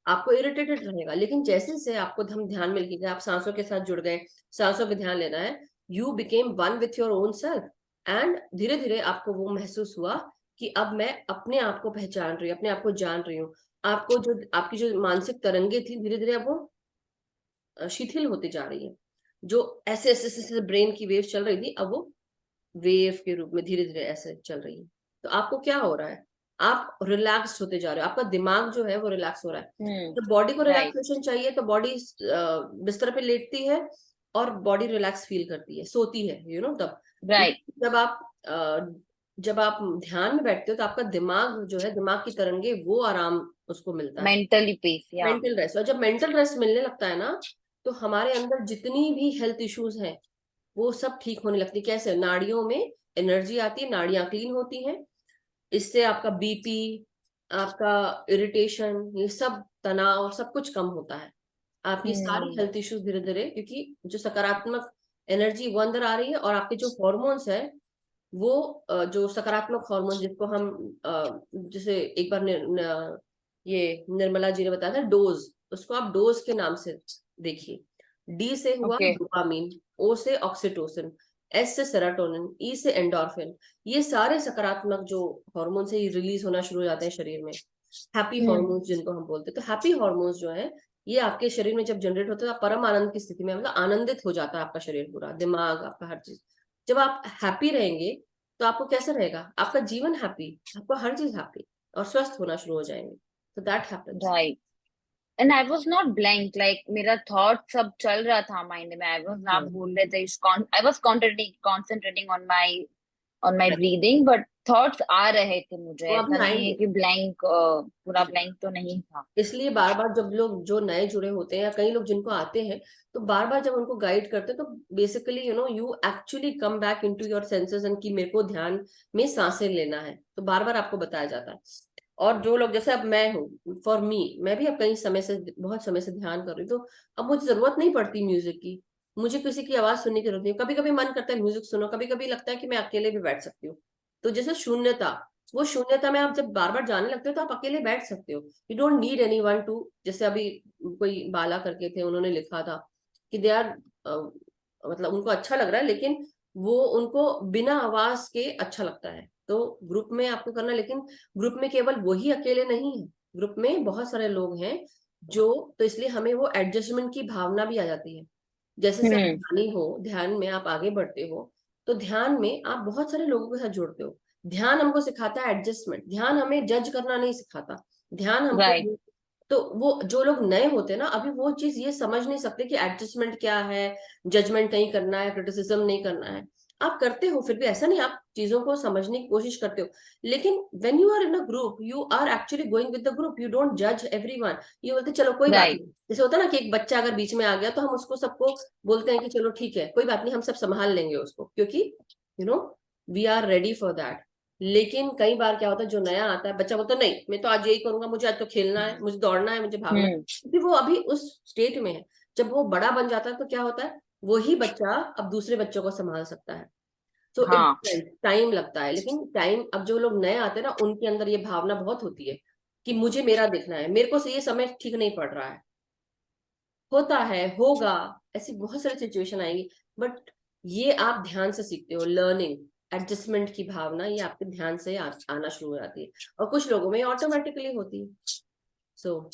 आपको इरिटेटेड रहेगा। लेकिन जैसे से आपको हम ध्यान मिल गए, आप सांसों के साथ जुड़ गए, सांसों पे ध्यान लेना है, you became one with your own self, and धीरे धीरे आपको वो महसूस हुआ कि अब मैं अपने आप को पहचान रही हूँ, अपने आप को जान रही हूँ। आपको जो आपकी जो मानसिक तरंगे थी, धीरे धीरे अब वो शिथिल होती जा रही है। जो ऐसे ऐसे ऐसे ब्रेन की वेव चल रही थी, अब वो वेव के रूप में धीरे धीरे ऐसे चल रही है। तो आपको क्या हो रहा है? आप रिलैक्स होते जा रहे हो, आपका दिमाग जो है वो रिलैक्स हो रहा है। तो बॉडी को रिलैक्सेशन चाहिए, तो बॉडी बिस्तर पे लेटती है और बॉडी रिलैक्स फील करती है, सोती है, तब। Right. जब आप जब आप ध्यान में बैठते हो तो आपका दिमाग जो है, दिमाग की तरंगे, वो आराम उसको मिलता है, mentally peace, yeah. Mental rest. और जब मेंटल रेस्ट मिलने लगता है ना, तो हमारे अंदर जितनी भी हेल्थ इश्यूज हैं वो सब ठीक होने लगती है। कैसे? नाड़ियों में एनर्जी आती है, नाड़ियां क्लीन होती हैं, इससे आपका बीपी, आपका इरिटेशन, ये सब तनाव सब कुछ कम होता है। आपकी सारी हेल्थ इश्यूज धीरे धीरे, क्योंकि जो सकारात्मक एनर्जी वो अंदर आ रही है, और आपके जो हॉर्मोन्स है वो जो सकारात्मक हार्मोन जिसको हम जैसे एक बार ये निर्मला जी ने बताया था डोज, उसको आप डोज के नाम से देखिए। डी से हुआ Okay. डोपामीन, ओ से ऑक्सीटोसिन, एस से सेरोटोनिन, ई से एंडोर्फिन। ये सारे सकारात्मक जो हार्मोन से रिलीज होना शुरू हो जाते हैं शरीर में, हैप्पी हार्मोन्स जिनको हम बोलते हैं। तो हैप्पी हार्मोन्स जो है ये आपके शरीर में जब जनरेट होते हैं, आप परम आनंद की स्थिति में, मतलब आनंदित हो जाता है आपका शरीर, पूरा दिमाग, आपका हर चीज। जब आप हैप्पी रहेंगे तो आपको कैसा रहेगा? आपका जीवन हैप्पी, आपको हर चीज हैप्पी, और स्वस्थ होना शुरू हो जाएंगे। तो that happens. Right. And I was not blank, like मेरा thought सब चल रहा था माइंड में, I was not बोल रहे थे, I was concentrating on my breathing, but thoughts आ रहे थे मुझे, वो ऐसा अभी नहीं है आएंगे। कि blank, पूरा blank तो नहीं था। इसलिए बार बार जब लोग जो नए जुड़े होते हैं, या कई लोग जिनको आते हैं, तो बार बार जब उनको गाइड करते हैं, तो basically you actually come back into your senses, and कि मेरे को ध्यान में सांसें लेना है, तो बार बार आपको बताया जाता है। और जो लोग, जैसे अब मैं हूँ, फॉर मी, मैं भी अब कई समय से, बहुत समय से ध्यान कर रही हूँ, तो अब मुझे जरूरत नहीं पड़ती म्यूजिक की, मुझे किसी की आवाज सुनने की जरूरत नहीं। कभी कभी मन करता है म्यूजिक सुनो, कभी कभी लगता है कि मैं अकेले भी बैठ सकती हूँ। तो जैसे शून्यता, वो शून्यता में आप जब बार बार जाने लगते हो तो आप अकेले बैठ सकते हो। You don't need any one two. जैसे अभी कोई बाला करके थे, उन्होंने लिखा था कि दे आर, मतलब उनको अच्छा लग रहा है, लेकिन वो उनको बिना आवाज के अच्छा लगता है। तो ग्रुप में आपको करना, लेकिन ग्रुप में केवल वही अकेले नहीं है, ग्रुप में बहुत सारे लोग हैं जो, तो इसलिए हमें वो एडजस्टमेंट की भावना भी आ जाती है। जैसे से आप ध्यानी हो, ध्यान में आप आगे बढ़ते हो, तो ध्यान में आप बहुत सारे लोगों के साथ जुड़ते हो। ध्यान हमको सिखाता है एडजस्टमेंट, ध्यान हमें जज करना नहीं सिखाता। ध्यान हमको Right. तो वो जो लोग नए होते हैं ना, अभी वो चीज ये समझ नहीं सकते कि एडजस्टमेंट क्या है, जजमेंट नहीं करना है, क्रिटिसिज्म नहीं करना है। आप करते हो फिर भी, ऐसा नहीं, आप चीजों को समझने की कोशिश करते हो, लेकिन when you are in a group, you are actually going with the group, you don't जज एवरीवन। ये बोलते चलो कोई बात Right. नहीं। जैसे होता है ना कि एक बच्चा अगर बीच में आ गया, तो हम उसको सबको बोलते हैं कि चलो ठीक है, कोई बात नहीं, हम सब संभाल लेंगे उसको, क्योंकि we are ready for that. लेकिन कई बार क्या होता है, जो नया आता है बच्चा बोलता है नहीं, मैं तो आज यही करूंगा, मुझे आज तो खेलना है, मुझे दौड़ना है, मुझे भागना है, क्योंकि वो अभी उस स्टेट में है। जब वो बड़ा बन जाता है तो क्या होता है, वही बच्चा अब दूसरे बच्चों को संभाल सकता है। सो हाँ. इट टाइम लगता है, लेकिन टाइम, अब जो लोग नए आते हैं ना, उनके अंदर ये भावना बहुत होती है कि मुझे मेरा देखना है, मेरे को से ये समय ठीक नहीं पड़ रहा है। होता है, होगा, ऐसी बहुत सारी सिचुएशन आएंगी, बट ये आप ध्यान से सीखते हो। लर्निंग, एडजस्टमेंट की भावना, ये आपके ध्यान से आना शुरू हो जाती है, और कुछ लोगों में ऑटोमेटिकली होती है। So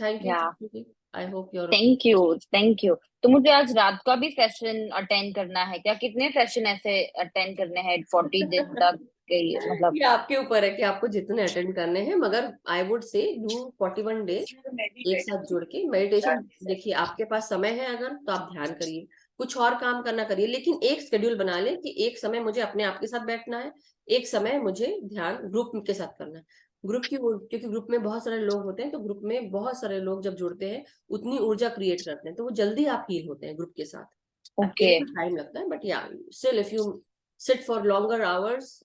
thank Yeah. You, I hope your. Thank you. तो मुझे आज रात का भी सेशन अटेंड करना है क्या? कितने सेशन ऐसे अटेंड करने हैं 40 दिन तक के? मतलब ये आपके ऊपर है कि आपको जितने अटेंड करने हैं, मगर I would say do 41 day एक साथ जुड़ के मेडिटेशन। देखिए, आपके पास समय है अगर, तो आप ध्यान करिए, कुछ और काम करना करिए, लेकिन एक शेड्यूल बना ले कि एक समय मुझे अपने आप के साथ बैठना है, एक समय मुझे ध्यान ग्रुप के साथ करना है। ग्रुप की, क्योंकि ग्रुप में बहुत सारे लोग होते हैं, तो ग्रुप में बहुत सारे लोग जब जुड़ते हैं, उतनी ऊर्जा क्रिएट करते हैं, तो वो जल्दी आप हील होते हैं ग्रुप के साथ। ओके. टाइम लगता है, बट या still if you sit for longer hours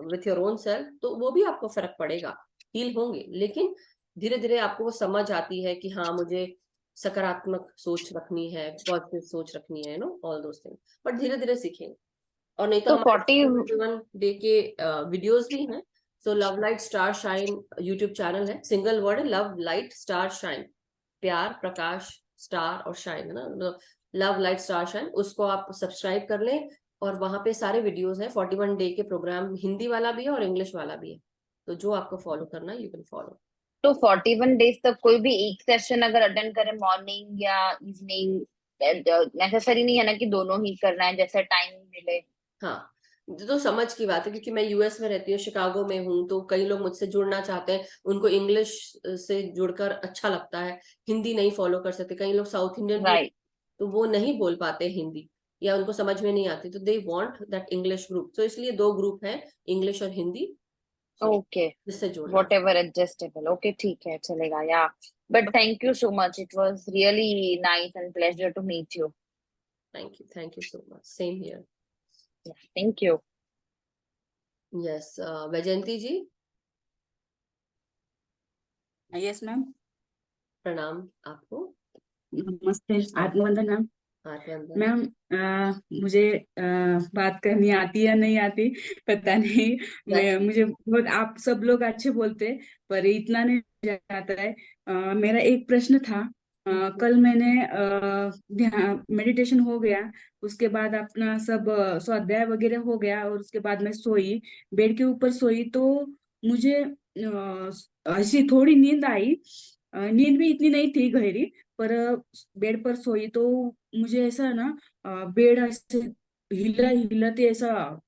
with your own self, तो वो भी आपको फर्क पड़ेगा, हील होंगे। लेकिन धीरे धीरे आपको वो समझ आती है कि हाँ, मुझे सकारात्मक सोच रखनी है, पॉजिटिव सोच रखनी है, ऑल दोस थिंग्स, बट धीरे धीरे सीखेंगे। और नहीं तो तो हमारे 40 21 डे के वीडियोस भी हैं। So love light star shine YouTube channel है, सिंगल वर्ड है, लव लाइट स्टार शाइन, प्यार, प्रकाश, स्टार और शाइन, है ना, लव लाइट स्टार शाइन, उसको आप सब्सक्राइब कर लें। और वहां पे सारे वीडियोस हैं, 41 डे के प्रोग्राम, हिंदी वाला भी है और इंग्लिश वाला भी है, तो जो आपको फॉलो करना है, यू कैन फॉलो। तो 41 डेज तक कोई भी एक सेशन अगर अटेंड करे, मॉर्निंग या इवनिंग, नेसेसरी नहीं है ना कि दोनों ही करना है, जैसे टाइम मिले? हाँ, तो समझ की बात है, क्योंकि मैं यूएस में रहती हूँ, शिकागो में हूँ, तो कई लोग मुझसे जुड़ना चाहते हैं, उनको इंग्लिश से जुड़कर अच्छा लगता है, हिंदी नहीं फॉलो कर सकते। कई लोग साउथ इंडियन भी, राइट. तो वो नहीं बोल पाते हिंदी, या उनको समझ में नहीं आती, तो they want that English group. तो इसलिए 2 ग्रुप है, इंग्लिश और हिंदी, Okay, जिससे जोड़ना। whatever adjustable. Okay, ठीक है, चलेगा. Yeah, but thank you so much. It was really nice and pleasure to meet you. Thank you so much, same here. Yeah, thank you. Yes, Vaijayanti ji, yes ma'am, प्रणाम आपको। नमस्ते, आत्मवंदन मैम। आत्मवंदन। मैम मुझे बात करनी आती या नहीं आती पता नहीं, मुझे बहुत, आप सब लोग अच्छे बोलते पर इतना नहीं आता है। मेरा एक प्रश्न था। कल मैंने ध्यान मेडिटेशन हो गया, उसके बाद अपना सब स्वाध्याय वगैरह हो गया और उसके बाद मैं सोई, बेड के ऊपर सोई तो मुझे ऐसी थोड़ी नींद आई। नींद भी इतनी नहीं थी गहरी, पर बेड पर सोई तो मुझे ऐसा ना बेड ऐसे हिलते ऐसा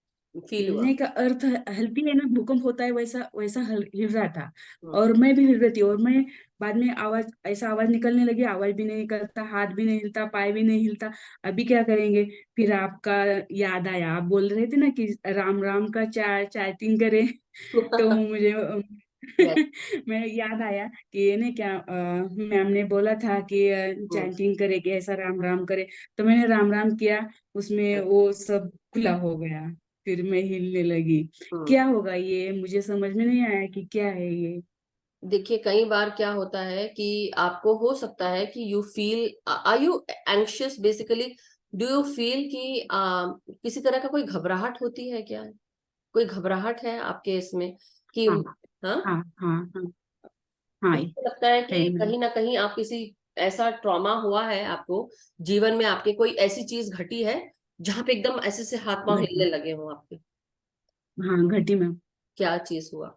फील हुआ। हिलने का अर्थ हिलती है ना, भूकंप होता है वैसा वैसा हिल रहा था। हम्म। और मैं भी हिल रही थी और मैं बाद में आवाज ऐसा आवाज निकलने लगी, आवाज भी नहीं निकलता, हाथ भी नहीं हिलता, पाय भी नहीं हिलता। अभी क्या करेंगे? फिर आपका याद आया, आप बोल रहे थे ना कि राम राम का चैटिंग करें तो मुझे Yes. मैं याद आया कि ये ने क्या मैम ने बोला था कि चैंटिंग करे कि ऐसा राम राम करे, तो मैंने राम राम किया, उसमें वो सब खुला हो गया, फिर मैं हिलने लगी। क्या होगा ये, मुझे समझ में नहीं आया कि क्या है ये। देखिए, कई बार क्या होता है कि आपको हो सकता है कि you feel, are you anxious basically, do you feel कि किसी तरह का कोई घबराहट होती है क्या? कोई घबराहट है आपके इसमें कि हाँ हाँ, हाँ हाँ हाँ हाँ, मुझे लगता है है कि मैम। कहीं ना कहीं आप किसी ऐसा ट्रॉमा हुआ है आपको जीवन में, आपके कोई ऐसी चीज घटी है जहां पे एकदम ऐसे से हाथ पांव हिलने घटी, लगे हो आपके। हाँ घटी मैम। क्या चीज हुआ?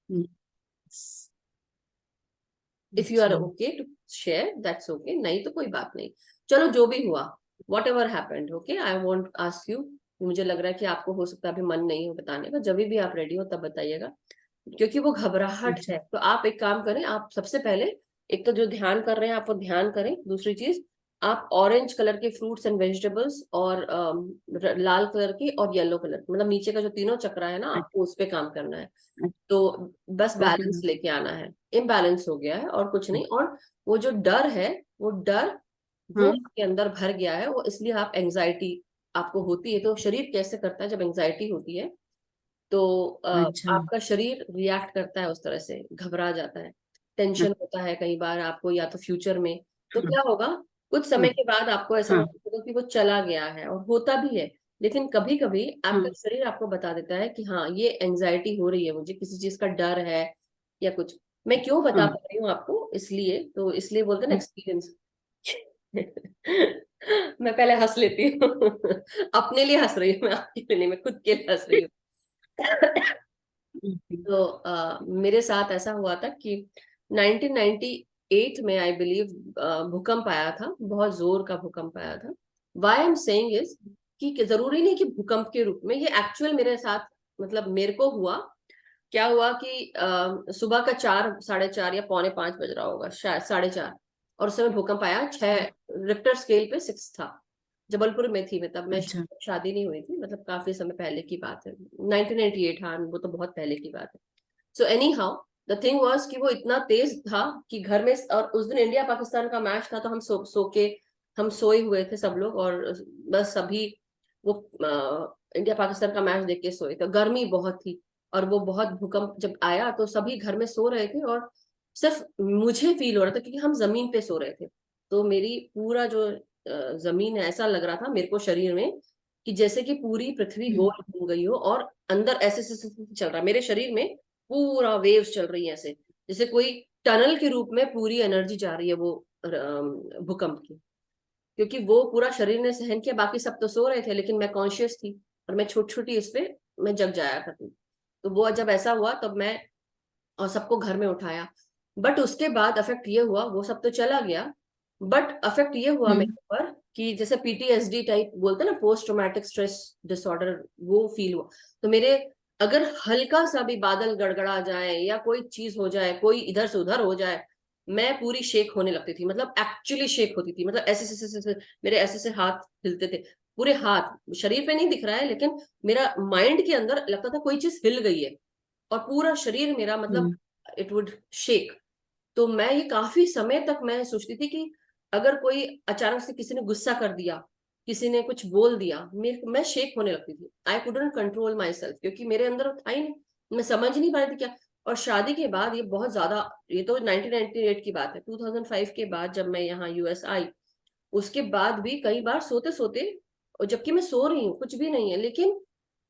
हम्म, इफ यू आर अच्छा। Okay to share, that's okay, नहीं तो कोई बात नहीं। चलो, जो भी हुआ, whatever happened, okay, I won't ask you. मुझे लग रहा है कि आपको हो सकता है अभी मन नहीं हो बताने का, जब भी आप रेडी हो तब बताइएगा, क्योंकि वो घबराहट अच्छा। है। तो आप एक काम करें, आप सबसे पहले, एक तो जो ध्यान कर रहे हैं आप वो ध्यान करें। दूसरी चीज, आप ऑरेंज कलर के फ्रूट्स एंड वेजिटेबल्स और लाल कलर की और येलो कलर, मतलब नीचे का जो तीनों चक्रा है ना, आपको उस पे काम करना है। तो बस ओके बैलेंस मैम। लेके आना है। इम्बैलेंस हो गया है और कुछ नहीं। और वो जो डर है, वो डर वो हाँ। आपके अंदर भर गया है, वो इसलिए आप एंजाइटी आपको होती है। तो शरीर कैसे करता है जब एंजाइटी होती है, तो अच्छा। आपका शरीर रिएक्ट करता है उस तरह से, घबरा जाता है, टेंशन होता है कई बार आपको, या तो फ्यूचर में। तो हाँ क्या होगा, कुछ समय हाँ के बाद आपको ऐसा हाँ महसूस होगा कि वो चला गया है, और होता भी है। लेकिन कभी कभी आपका हाँ शरीर आपको बता देता है कि हाँ, ये एंजाइटी हो रही है, मुझे किसी चीज का डर है या कुछ। मैं क्यों बता हाँ पा रही हूँ आपको, इसलिए तो, इसलिए बोलते हैं ना, एक्सपीरियंस। मैं पहले हंस लेती हूँ। अपने लिए हंस रही हूँ मैं, आपके लिए नहीं, मैं खुद के लिए हंस रही हूँ। तो मेरे साथ ऐसा हुआ था कि 1998 में, आई बिलीव, भूकंप आया था, बहुत जोर का भूकंप आया था। Why I am saying is कि जरूरी नहीं कि भूकंप के रूप में, ये एक्चुअल मेरे साथ, मतलब मेरे को हुआ। क्या हुआ कि सुबह का 4, 4:30 या 4:45 बज रहा होगा, शायद 4:30, और उस समय भूकंप आया। 6 रिक्टर स्केल पे 6 था। जबलपुर में थी मैं तब, मैं अच्छा। शादी नहीं हुई थी, मतलब काफी समय पहले की बात है, 1998। हाँ, वो तो बहुत पहले की बात है। So any how, the thing was कि वो इतना तेज था कि घर में, और उस दिन इंडिया पाकिस्तान का मैच था, तो हम सो के, हम सोए हुए थे सब लोग, और बस सभी वो इंडिया पाकिस्तान का मैच देख के सोए थे। गर्मी बहुत थी, और वो बहुत भूकंप जब आया तो सभी घर में सो रहे थे, और सिर्फ मुझे फील हो रहा था, क्योंकि हम जमीन पे सो रहे थे। तो मेरी पूरा जो जमीन है, ऐसा लग रहा था मेरे को शरीर में कि जैसे कि पूरी पृथ्वी गोल घूम गई हो, और अंदर ऐसे ऐसे चल रहा है मेरे शरीर में, पूरा वेव्स चल रही है ऐसे, जैसे कोई टनल के रूप में पूरी एनर्जी जा रही है वो भूकंप की। क्योंकि वो पूरा शरीर ने सहन किया, बाकी सब तो सो रहे थे, लेकिन मैं कॉन्शियस थी, और मैं छोटी छोटी इस पे मैं जग जाया करती। तो वो जब ऐसा हुआ तब मैं, और सबको घर में उठाया। बट उसके बाद अफेक्ट ये हुआ, वो सब तो चला गया, बट अफेक्ट ये हुआ मेरे ऊपर कि जैसे पीटीएसडी टाइप बोलते हैं ना, पोस्ट ट्रॉमेटिक स्ट्रेस डिसऑर्डर, वो फील हुआ। तो मेरे, अगर हल्का सा भी बादल गड़गड़ा जाए या कोई चीज हो जाए, कोई इधर से उधर हो जाए, मैं पूरी शेक होने लगती थी, मतलब एक्चुअली शेक होती थी, मतलब ऐसे ऐसे ऐसे मेरे ऐसे से हाथ हिलते थे। पूरे हाथ, शरीर पे नहीं दिख रहा है, लेकिन मेरा माइंड के अंदर लगता था कोई चीज हिल गई है और पूरा शरीर मेरा मतलब इट वुड शेक। तो मैं ये काफी समय तक मैं सोचती थी कि अगर कोई अचानक से किसी ने गुस्सा कर दिया, किसी ने कुछ बोल दिया, मैं शेक होने लगती थी। I couldn't control my self, क्योंकि मेरे अंदर था ही नहीं, मैं समझ नहीं पा रही थी क्या। और शादी के बाद ये बहुत ज्यादा, ये तो 1998 की बात है, 2005 के बाद जब मैं यहाँ यूएस आई, उसके बाद भी कई बार सोते सोते, और जबकि मैं सो रही हूँ, कुछ भी नहीं है, लेकिन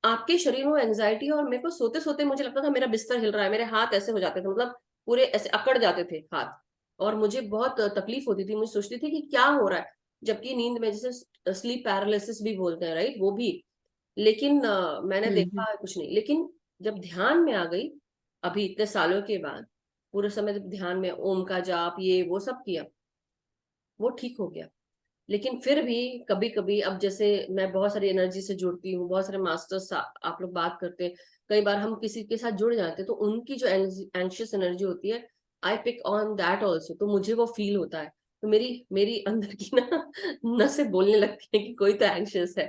आपके शरीर में एंजाइटी, और मेरे को सोते सोते मुझे लगता था मेरा बिस्तर हिल रहा है, मेरे हाथ ऐसे हो जाते थे, मतलब पूरे ऐसे अकड़ जाते थे हाथ, और मुझे बहुत तकलीफ होती थी। मुझे सोचती थी कि क्या हो रहा है, जबकि नींद में जैसे स्लीप पैरालिसिस भी बोलते हैं, राइट, वो भी। लेकिन मैंने देखा कुछ नहीं। लेकिन जब ध्यान में आ गई, अभी इतने सालों के बाद, पूरे समय जब ध्यान में ओम का जाप ये वो सब किया, वो ठीक हो गया। लेकिन फिर भी कभी कभी, अब जैसे मैं बहुत सारी एनर्जी से जुड़ती हूँ, बहुत सारे मास्टर्स आप लोग बात करते हैं, कई बार हम किसी के साथ जुड़ जाते हैं, तो उनकी जो एंशियस एनर्जी होती है, I pick on that also, तो मुझे वो फील होता है। तो मेरी मेरी अंदर की ना नसें बोलने लगती है कि कोई तो एंशियस है।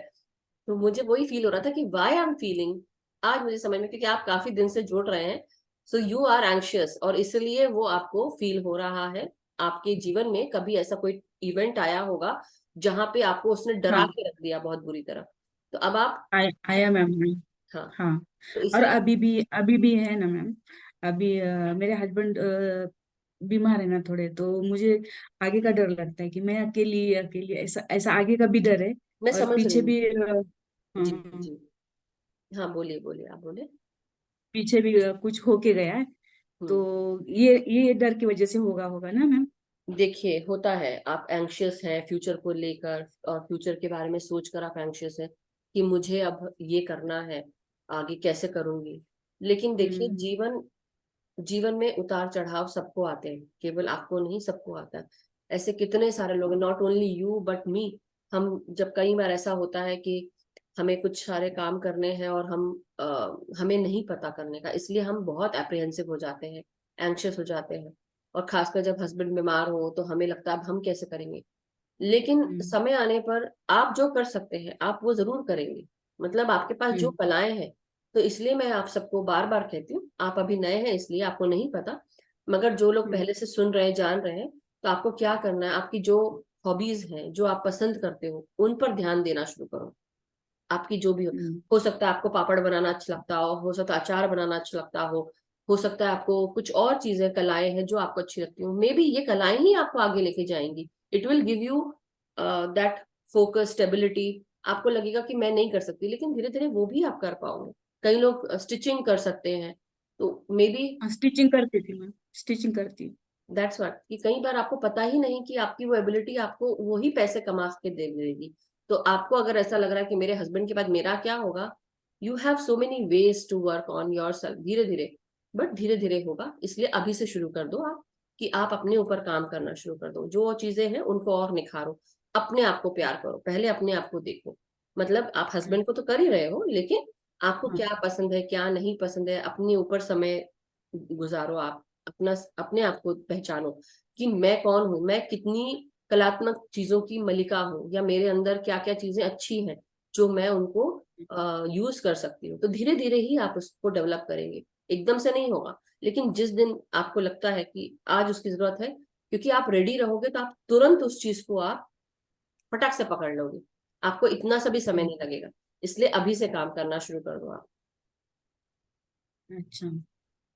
तो मुझे वही फील हो रहा था कि वाई आई एम फीलिंग, आज मुझे समझ में, क्योंकि आप काफी दिन से जुड़ रहे हैं, सो यू आर एंशियस, और इसलिए वो आपको फील हो रहा है। आपके जीवन में कभी ऐसा कोई इवेंट आया होगा जहां पे आपको उसने डरा हाँ, के रख दिया बहुत बुरी तरह, तो अब आप, आया मैम। हाँ, हाँ, तो और इसलिए अभी भी है ना मैम। अभी मेरे हस्बैंड बीमार है ना थोड़े, तो मुझे आगे का डर लगता है कि मैं अकेली अकेली, ऐसा ऐसा आगे का भी डर है। मैं और समझ रही पीछे हूँ। भी जी हाँ, जी, हाँ, बोलिए बोलिए, आप बोले। पीछे भी कुछ होके गया है। तो हम्म। ये डर की वजह से होगा ना मैम। देखिए, होता है, आप एंग्शियस हैं फ्यूचर को लेकर, और फ्यूचर के बारे में सोचकर आप एंग्शियस हैं कि मुझे अब ये करना है, आगे कैसे करूंगी। लेकिन देखिए, हम्म जीवन जीवन में उतार चढ़ाव सबको आते हैं, केवल आपको नहीं, सबको आता है। ऐसे कितने सारे लोग, नॉट ओनली यू बट मी। हम जब, कई बार ऐसा होता है कि हमें कुछ सारे काम करने हैं और हमें नहीं पता करने का, इसलिए हम बहुत एप्रिहेंसिव हो जाते हैं, एंक्शियस हो जाते हैं। और खासकर जब हस्बैंड बीमार हो, तो हमें लगता है अब हम कैसे करेंगे। लेकिन हम्म समय आने पर आप जो कर सकते हैं, आप वो जरूर करेंगे। मतलब आपके पास जो हम्म कलाएं हैं, तो इसलिए मैं आप सबको बार बार कहती हूँ, आप अभी नए हैं इसलिए आपको नहीं पता, मगर जो लोग हम्म पहले से सुन रहे हैं, जान रहे हैं, तो आपको क्या करना है, आपकी जो हॉबीज हैं, जो आप पसंद करते हो, उन पर ध्यान देना शुरू करो। आपकी जो भी हम्म हो सकता है आपको पापड़ बनाना अच्छा लगता हो सकता है अचार बनाना अच्छा लगता हो सकता है आपको कुछ और चीजें, कलाएं हैं जो आपको अच्छी लगती हो, मे बी ये कलाएं ही आपको आगे लेके जाएंगी। It will give you that focus, stability. आपको लगेगा कि मैं नहीं कर सकती, लेकिन धीरे धीरे वो भी आप कर पाओगे। कई लोग स्टिचिंग कर सकते हैं, तो मे बी स्टिचिंग करती थी मैं, स्टिचिंग करती हूँ। दैट्स व्हाट, कि कई बार आपको पता ही नहीं कि आपकी वो एबिलिटी आपको वही पैसे कमा के दे देगी। तो आपको अगर ऐसा लग रहा है कि मेरे हस्बैंड के बाद मेरा क्या होगा, you have so many ways to work on yourself, धीरे धीरे, बट धीरे धीरे होगा। इसलिए अभी से शुरू कर दो आप, कि आप अपने ऊपर काम करना शुरू कर दो, जो चीजें हैं उनको और निखारो, अपने आप को प्यार करो, पहले अपने आप को देखो। मतलब आप हम्म, हस्बैंड को तो कर ही रहे हो, लेकिन आपको हाँ, क्या पसंद है, क्या नहीं पसंद है, अपने ऊपर समय गुजारो आप। अपना, अपने आप को पहचानो कि मैं कौन हूँ, मैं कितनी कलात्मक चीजों की मलिका हूँ, या मेरे अंदर क्या क्या चीजें अच्छी हैं जो मैं उनको यूज कर सकती हूँ। तो धीरे धीरे ही आप उसको डेवलप करेंगे, एकदम से नहीं होगा। लेकिन जिस दिन आपको लगता है कि आज उसकी जरूरत है, क्योंकि आप रेडी रहोगे, तो आप तुरंत उस चीज को आप फटाक से पकड़ लोगे, आपको इतना सा भी समय हम्म, नहीं लगेगा। इसलिए अभी से काम करना शुरू कर दो आप। अच्छा,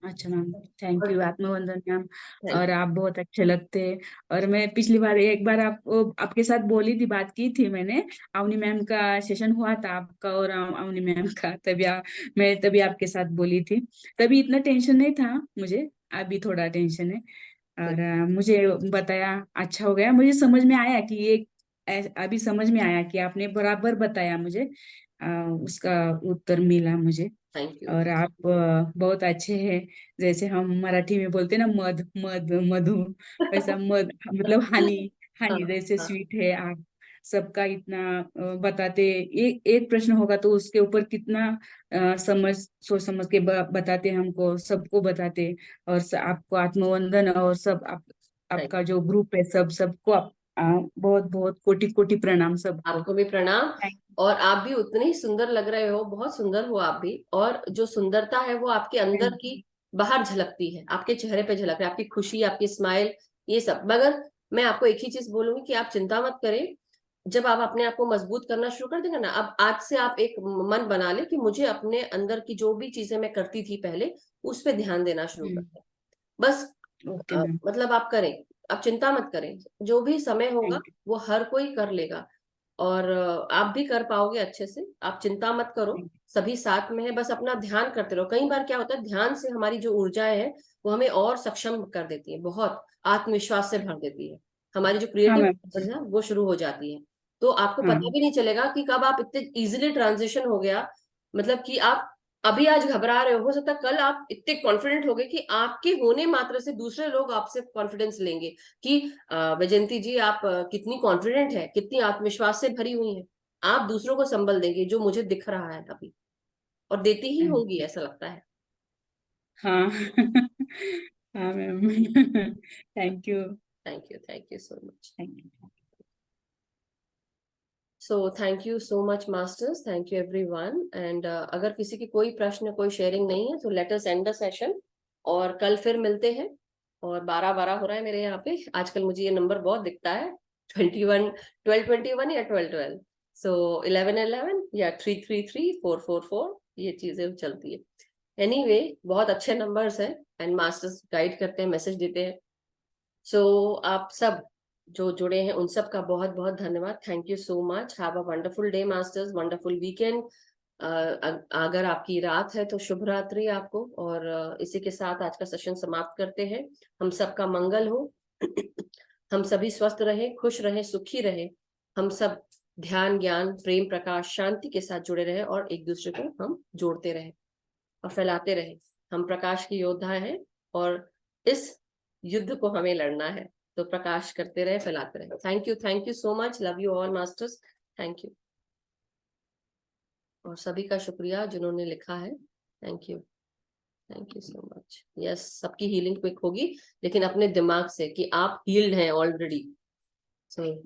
अच्छा मैम, थैंक और यू, आत्मवंदन मैम। थैंक और आप बहुत अच्छे लगते हैं। और मैं पिछली बार, एक बार आपके साथ बोली थी, बात की थी मैंने। अवनी मैम का सेशन हुआ था आपका और अवनी मैम का, मैं तभी आपके साथ बोली थी। तभी इतना टेंशन नहीं था मुझे, अभी थोड़ा टेंशन है। यू। और मुझे बताया, अच्छा हो गया, मुझे समझ में आया कि ये अभी समझ में आया कि आपने बराबर बताया मुझे। उसका उत्तर मिला मुझे। Thank you. और आप बहुत अच्छे हैं। जैसे हम मराठी में बोलते हैं ना, मध मध मधु, वैसा मध मतलब हनी, हाँ, हनी जैसे हाँ, स्वीट है आप। सबका इतना बताते, एक एक प्रश्न होगा तो उसके ऊपर कितना सोच समझ के बताते हमको, सबको बताते। और आपको आत्मवंदन, और सब थैंक आपका जो ग्रुप है, सबको बहुत बहुत कोटि कोटि प्रणाम सबको। आपको भी प्रणाम। और आप भी उतने ही सुंदर लग रहे हो, बहुत सुंदर हो आप भी। और जो सुंदरता है वो आपके अंदर की बाहर झलकती है, आपके चेहरे पे झलक रही है, आपकी खुशी, आपकी स्माइल, ये सब। मगर मैं आपको एक ही चीज बोलूंगी कि आप चिंता मत करें। जब आप अपने आप को मजबूत करना शुरू कर देंगे ना, अब आज से आप एक मन बना ले कि मुझे अपने अंदर की जो भी चीजें मैं करती थी पहले, उस पे ध्यान देना शुरू कर दें। बस ओके मैम, मतलब आप करें, आप चिंता मत करें, जो भी समय होगा थैंक यू। वो हर कोई कर लेगा। और आप भी कर पाओगे अच्छे से, आप चिंता मत करो। सभी साथ में है, बस अपना ध्यान करते रहो। कई बार क्या होता है, ध्यान से हमारी जो ऊर्जाएं हैं वो हमें और सक्षम कर देती है, बहुत आत्मविश्वास से भर देती है। हमारी जो हाँ क्रिएटिव मैम, है वो शुरू हो जाती है। तो आपको हाँ पता भी नहीं चलेगा कि कब आप इतने इजीली ट्रांजिशन हो गया। मतलब कि आप अभी आज घबरा रहे हो सकता है कल आप इतने कॉन्फिडेंट हो गए कि आपके होने मात्र से दूसरे लोग आपसे कॉन्फिडेंस लेंगे कि वैजयंती जी आप कितनी कॉन्फिडेंट है, कितनी आत्मविश्वास से भरी हुई है। आप दूसरों को संबल देंगे, जो मुझे दिख रहा है अभी, और देती ही मैम, होंगी ऐसा लगता है। हाँ हाँ ma'am thank you, thank you so much. Thank you. So thank you so much masters, thank you everyone. And अगर किसी की कोई प्रश्न, कोई शेयरिंग नहीं है, तो let us and the session और कल फिर मिलते हैं। और 12-12 हो रहा है मेरे यहाँ पे आजकल, मुझे ये नंबर बहुत दिखता है 21, 12-21 या 12-12। सो 11-11 या 3-3-3-4-4-4, ये चीजें चलती है। एनीवे बहुत अच्छे नंबर्स हैं एंड मास्टर्स गाइड करते हैं, मैसेज देते हैं। सो आप सब जो जुड़े हैं उन सब का बहुत बहुत धन्यवाद। Thank you so much. Have a wonderful day masters, wonderful weekend. अगर आपकी रात है तो शुभ रात्रि आपको। और इसी के साथ आज का सेशन समाप्त करते हैं। हम सबका मंगल हो हम सभी स्वस्थ रहे, खुश रहे, सुखी रहे। हम सब ध्यान, ज्ञान, प्रेम, प्रकाश, शांति के साथ जुड़े रहे और एक दूसरे को हम जोड़ते रहे और फैलाते रहे। हम प्रकाश की योद्धा हैं और इस युद्ध को हमें लड़ना है। तो प्रकाश करते रहे, फैलाते रहे। Thank you so much. Love you all masters. Thank you. और सभी का शुक्रिया जिन्होंने लिखा है। Thank you so much. Yes, सबकी हीलिंग क्विक होगी, लेकिन अपने दिमाग से कि आप हील्ड हैं ऑलरेडी। सो